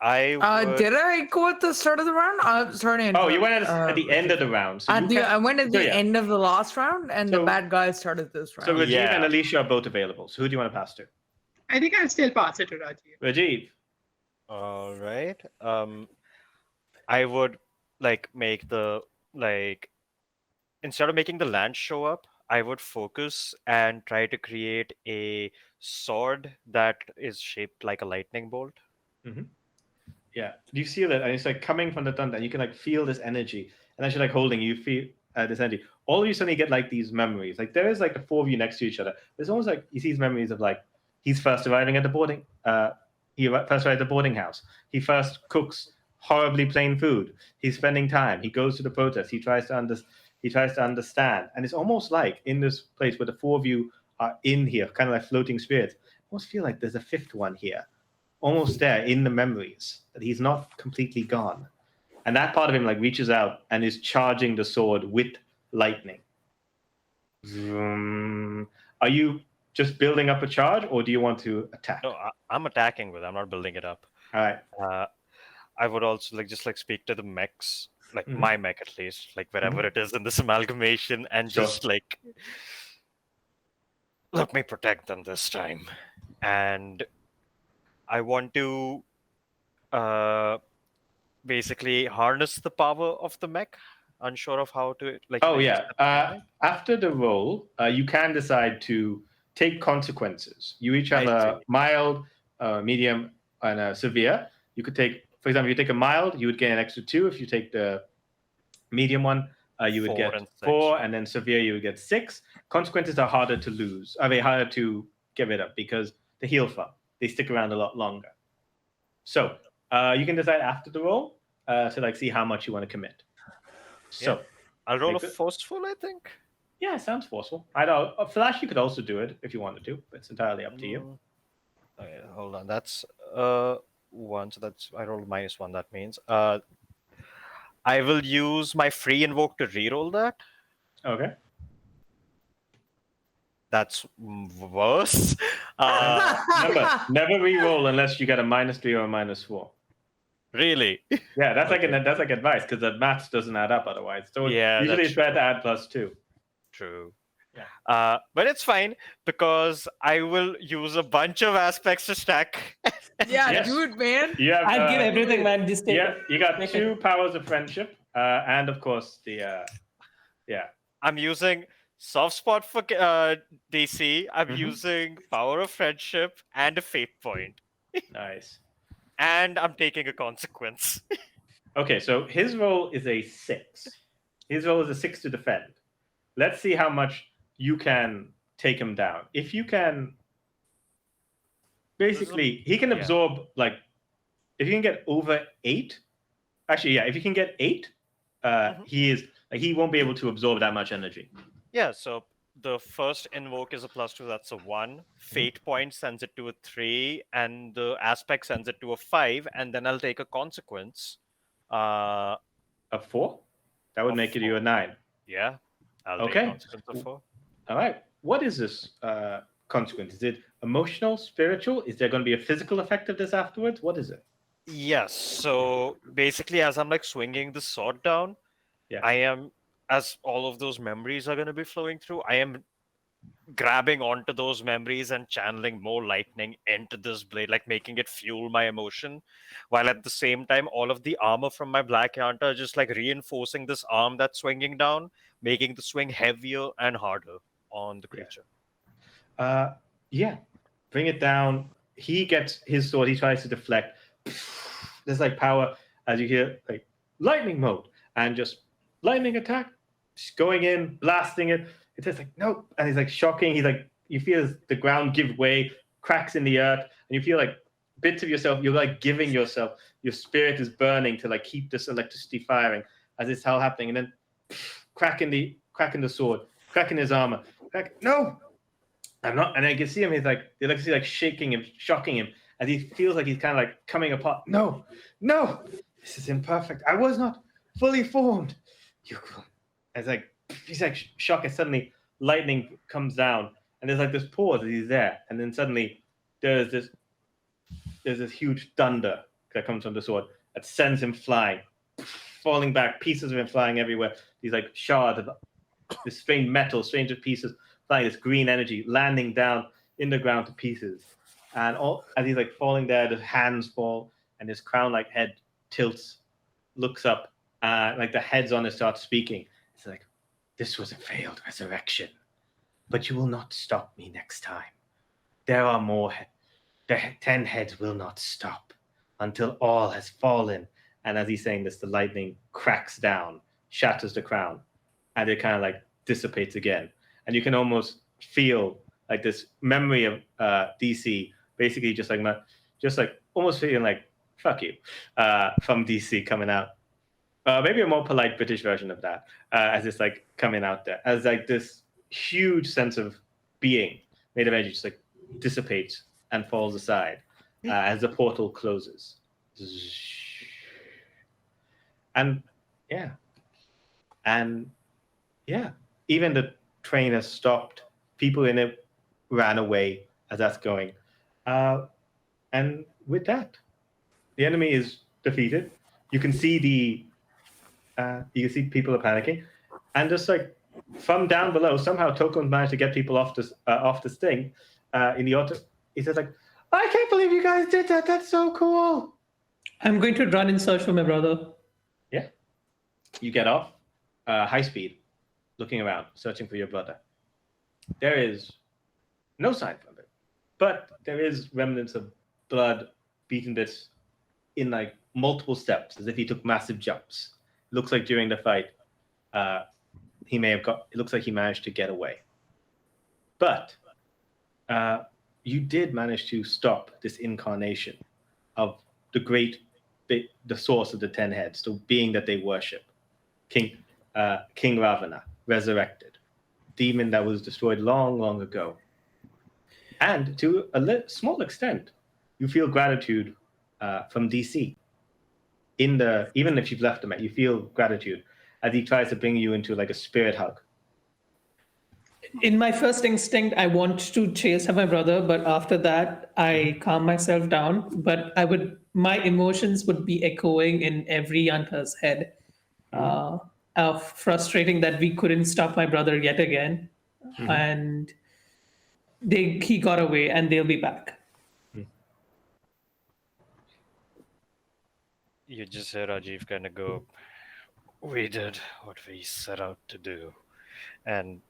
I did I go at the start of the round? Sorry. Oh, you went at the end of the round. So I went at the end of the last round, and the bad guy started this round. So Rajiv and Alicia are both available. So who do you want to pass to? I think I'll still pass it to Rajiv. Rajiv. All right. I would make the instead of making the land show up, I would focus and try to create a sword that is shaped like a lightning bolt. Mm-hmm. Yeah, you feel it, and it's like coming from the thunder, and you can like feel this energy, and as you're like holding, you feel this energy. All of you suddenly get like these memories. Like there is like the 4 of you next to each other. There's almost like you see these memories of like he's first arriving at the boarding. He first arrived at the boarding house. He first cooks horribly plain food. He's spending time. He goes to the protest. He tries to understand, and it's almost like in this place where the 4 of you are in here, kind of like floating spirits. I almost feel like there's a 5th one here, almost there in the memories, that he's not completely gone, and that part of him like reaches out and is charging the sword with lightning. Are you just building up a charge, or do you want to attack? No, I'm attacking with. I'm not building it up. All right. I would also just speak to the mechs. My mech at least, wherever it is in this amalgamation, and just let me protect them this time. And I want to basically harness the power of the mech. Unsure of how to after the roll, you can decide to take consequences. You each have a mild, medium, and a severe. You could take, for example, if you take a mild, you would gain an extra 2. If you take the medium one, you would 4 get and 6. 4, and then severe you would get 6. Consequences are harder to lose. I mean, harder to get rid of because the heal from they stick around a lot longer. So you can decide after the roll to like see how much you want to commit. So I'll roll a make it- forceful, I think. yeah, sounds forceful. I know Flash. You could also do it if you wanted to, but it's entirely up to you. Okay, hold on. That's 1. So that's I rolled -1. That means I will use my free invoke to reroll that. Okay. That's worse. Remember, never re-roll unless you get a -3 or a -4. Really? Yeah, that's Okay. that's like advice because the maths doesn't add up otherwise. So Yeah, usually that's it's better to add +2. True. Yeah. But it's fine because I will use a bunch of aspects to stack. Yeah, Yes. do it, man. You have I'd give everything, man. Just take yeah, it. you got Take 2 powers of friendship, and of course the I'm using soft spot for DCe. I'm Mhm. using power of friendship and a fate point, nice. and I'm taking a consequence. Okay, so his roll is a 6. His roll is a 6 to defend. Let's see how much you can take him down. If you can, basically, he can absorb like if you can get over 8. Actually, yeah, if you can get 8, he is like he won't be able to absorb that much energy. Yeah, so the first invoke is a +2, that's a 1. Fate point sends it to a 3, and the aspect sends it to a 5, and then I'll take a consequence. A 4? That would A make it you a 4. 9. Yeah, I'll Okay. take a consequence of 4. All right. What is this consequence? Is it emotional, spiritual? Is there going to be a physical effect of this afterwards? What is it? Yes, so basically, as I'm like swinging the sword down, Yeah. I am, as all of those memories are going to be flowing through, I am grabbing onto those memories and channeling more lightning into this blade, like making it fuel my emotion, while at the same time, all of the armor from my Black Yanta are just like reinforcing this arm that's swinging down, making the swing heavier and harder on the creature. Yeah. Bring it down. He gets his sword. He tries to deflect. There's like power as you hear like lightning mode and just lightning attack, just going in, blasting it. It's just like nope, and he's like shocking. He's like you feel the ground give way, cracks in the earth, and you feel like bits of yourself. You're like giving yourself. Your spirit is burning to like keep this electricity firing as it's all happening, and then cracking the sword, cracking his armor. No, I'm not. And I can see him. He's like the electricity like shaking him, shocking him, as he feels like he's kind of like coming apart. No, this is imperfect. I was not fully formed. It's like he's like shocked, and suddenly lightning comes down, and there's like this pause as he's there, and then suddenly there's this huge thunder that comes from the sword that sends him flying, falling back. Pieces of him flying everywhere. These like shards of this strange metal, strange pieces flying. This green energy landing down in the ground to pieces, and all as he's like falling there, the hands fall, and his crown-like head tilts, looks up, like the heads on it start speaking. It's like, this was a failed resurrection, but you will not stop me next time. There are more. The 10 heads will not stop until all has fallen. And as he's saying this, the lightning cracks down, shatters the crown, and it kind of like dissipates again. And you can almost feel like this memory of DCe, basically just like almost feeling like fuck you from DCe coming out. Maybe a more polite British version of that, as it's like coming out there, as like this huge sense of being made of energy just like dissipates and falls aside as the portal closes. And yeah, even the train has stopped. People in it ran away as that's going. And with that, the enemy is defeated. You can see people are panicking, and just like from down below, somehow Tokon managed to get people off this thing in the auto. He says like, "I can't believe you guys did that. That's so cool." I'm going to run in search for my brother. Yeah, you get off high speed, looking around, searching for your brother. There is no sign from it, but there is remnants of blood, beaten bits in like multiple steps, as if he took massive jumps. Looks like during the fight, he may have got. It looks like he managed to get away, but you did manage to stop this incarnation of the the source of the 10 heads, the being that they worship, King Ravana, resurrected, demon that was destroyed long, long ago. And to a small extent, you feel gratitude from DeCe. Even if you've left him, you feel gratitude as he tries to bring you into like a spirit hug. In my first instinct, I want to chase my brother, but after that, I calm myself down. But my emotions would be echoing in every Yanta's head, of frustrating that we couldn't stop my brother yet again, and he got away, and they'll be back. You just hear Rajiv kind of go, "We did what we set out to do," and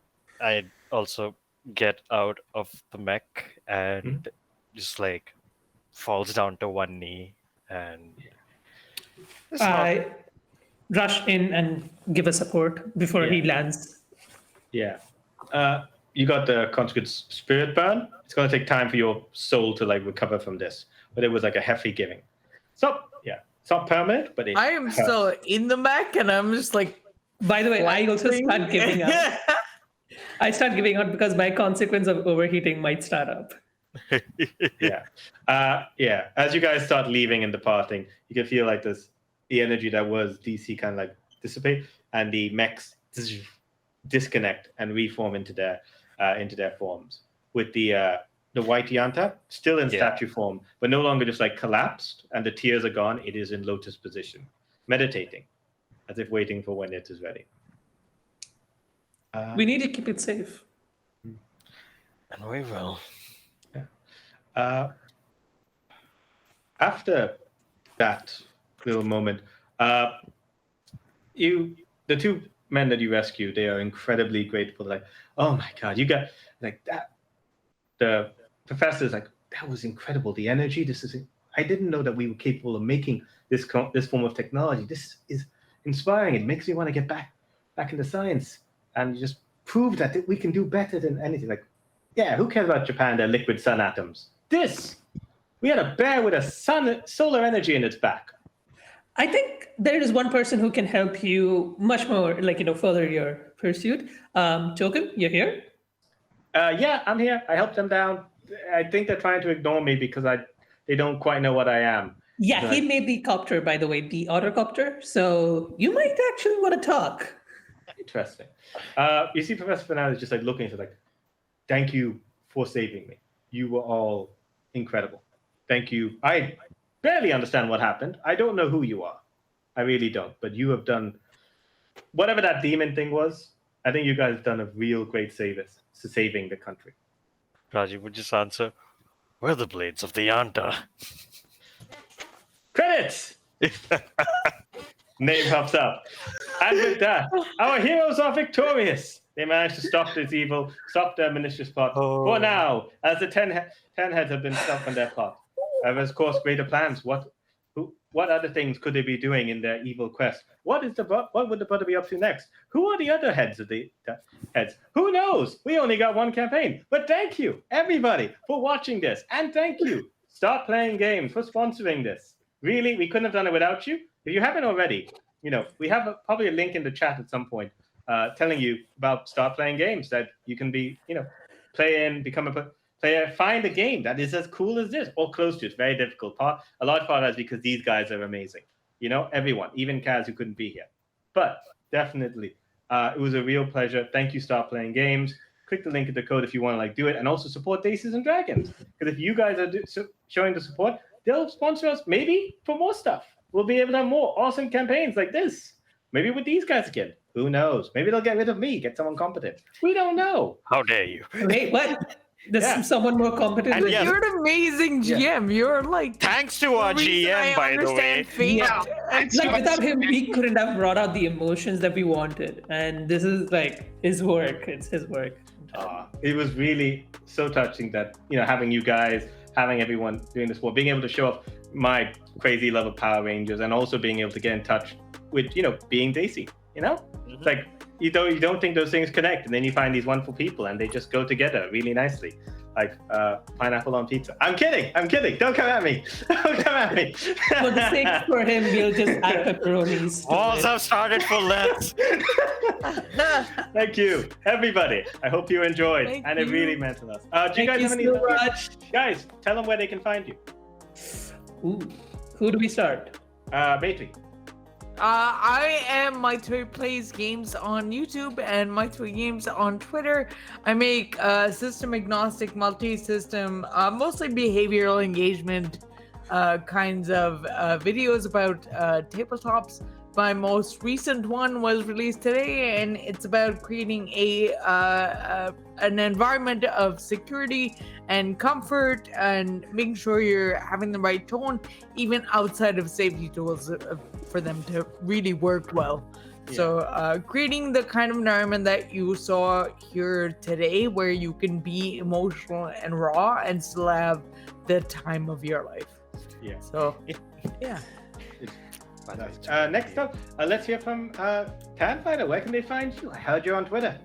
I also get out of the mech and just like falls down to one knee and I rush in and give a support before he lands. Yeah. You got the conscript spirit burn. It's going to take time for your soul to like recover from this, but it was like a hefty giving. So yeah, it's not permanent, but I am still in the mech, and I'm just like. By the way, I also start giving up. I start giving up because my consequence of overheating might start up. Yeah. As you guys start leaving and departing, you can feel like the energy that was DeCe kind of like dissipate, and the mechs disconnect and reform into their forms. With the white Yanta still in statue form, but no longer just like collapsed, and the tears are gone. It is in lotus position, meditating, as if waiting for when it is ready. We need to keep it safe. And we will. Yeah. After that little moment, the two men that you rescued, they are incredibly grateful. Like, oh my God, you got like that. The professor's like, that was incredible. The energy. I didn't know that we were capable of making this form of technology. This is inspiring. It makes me want to get back into science and just prove that we can do better than anything. Like, yeah, who cares about Japan, their liquid sun atoms? We had a bear with a solar energy in its back. I think there is one person who can help you much more, further your pursuit. Token, you're here? Yeah, I'm here. I helped them down. I think they're trying to ignore me because they don't quite know what I am. Yeah, he made the copter, by the way, the autocopter. So you might actually want to talk. Interesting. You see Professor Fernandez just like looking at it like, thank you for saving me. You were all incredible. Thank you. I barely understand what happened. I don't know who you are. I really don't. But you have done whatever that demon thing was. I think you guys have done a real great service to saving the country. Rajiv would just answer, "We're the blades of the Yanta." Credits! Name pops up. And with that, our heroes are victorious. They managed to stop this evil, stop their malicious plot. For now, as the 10 heads have been stopped from their plot. Of course, greater plans. What other things could they be doing in their evil quest? What would the brother be up to next? Who are the other heads of the heads? Who knows? We only got one campaign. But thank you, everybody, for watching this. And thank you, Start Playing Games, for sponsoring this. Really, we couldn't have done it without you. If you haven't already, we have probably a link in the chat at some point telling you about Start Playing Games that you can be, play in, become a player, find a game that is as cool as this or close to it. It's very difficult. A large part of that is because these guys are amazing. Everyone, even Kaz who couldn't be here. But definitely, it was a real pleasure. Thank you, Start Playing Games. Click the link in the code if you want to do it, and also support Daces and Dragons. Because if you guys are showing the support, they'll sponsor us maybe for more stuff. We'll be able to have more awesome campaigns like this. Maybe with these guys again. Who knows? Maybe they'll get rid of me, get someone competent. We don't know. How dare you? Wait, what? There's someone more competent. And yes, you're an amazing GM. You're like thanks to our GM, by the way. Yeah. Without him, we couldn't have brought out the emotions that we wanted. And this is his work. It's his work. It was really so touching that having you guys, having everyone doing this, being able to show off my crazy love of Power Rangers, and also being able to get in touch with being DeCe You know, it's like you don't think those things connect, and then you find these wonderful people, and they just go together really nicely, like pineapple on pizza. I'm kidding. Don't come at me. Don't come at me. For the sake for him, we'll just add pepperonis. Walls have started for less. Thank you, everybody. I hope you enjoyed, Thank and it you. really meant to us. Do you guys have any? so much. Guys, tell them where they can find you. Ooh. Who do we start? Bately. I am My3 Plays Games on YouTube and My3 Games on Twitter. I make system agnostic, multi-system, mostly behavioral engagement kinds of videos about tabletops. My most recent one was released today, and it's about creating an environment of security and comfort, and making sure you're having the right tone, even outside of safety tools, for them to really work well. Yeah. So creating the kind of environment that you saw here today, where you can be emotional and raw and still have the time of your life. Yeah. So, yeah. Next up, let's hear from Tanfighter. Where can they find you? I heard you're on Twitter.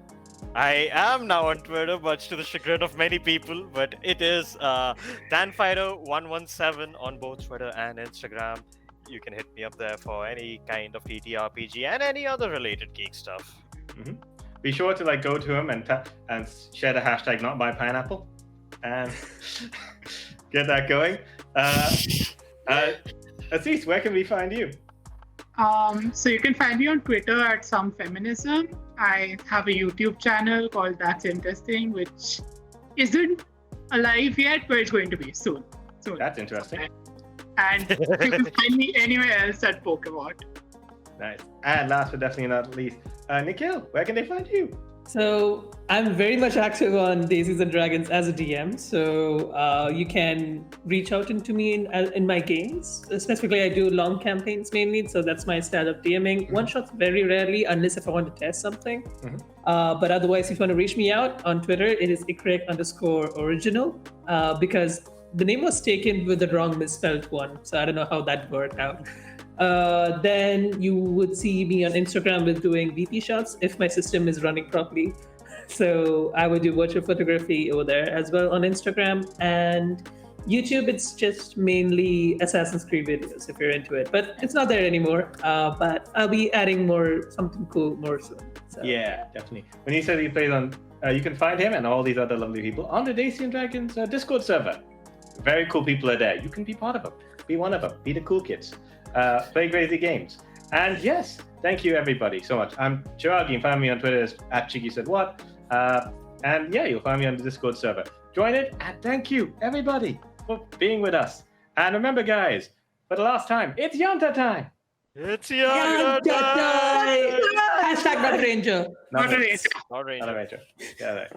I am now on Twitter, much to the chagrin of many people, but it is Tanfighter117 on both Twitter and Instagram. You can hit me up there for any kind of TTRPG and any other related geek stuff. Mm-hmm. Be sure to go to him and share the hashtag #NotMyPineapple and get that going. Aziz, where can we find you? So you can find me on Twitter at SomeFeminism. I have a YouTube channel called That's Interesting, which isn't alive yet, but it's going to be soon. That's interesting. And you can find me anywhere else at Pokemon. Nice. And last but definitely not least, Nikhil, where can they find you? So I'm very much active on Daisies and Dragons as a DM. So you can reach out to me in my games. Specifically, I do long campaigns mainly. So that's my style of DMing. One shots very rarely, unless if I want to test something. But otherwise, if you want to reach me out on Twitter, it is @Ikrek_original because the name was taken with the wrong misspelled one. So I don't know how that worked out. Then you would see me on Instagram with doing VP shots if my system is running properly. So I would do virtual photography over there as well on Instagram. And YouTube, it's just mainly Assassin's Creed videos if you're into it. But it's not there anymore. But I'll be adding something cool more soon. So. Yeah, definitely. When he said he plays on, you can find him and all these other lovely people on the DSTechnician Dragons Discord server. Very cool people are there. You can be part of them. Be one of them. Be the cool kids. Play crazy games. And yes, thank you everybody so much. I'm Chirag. You can find me on Twitter at ChikiSaidWhat. And yeah, you'll find me on the Discord server. Join it, and thank you everybody for being with us. And remember, guys, for the last time, it's Yanta time. It's Yanta time! Hashtag not Ranger. Not Not a racer. Not Ranger. Not a Ranger. Yeah, right.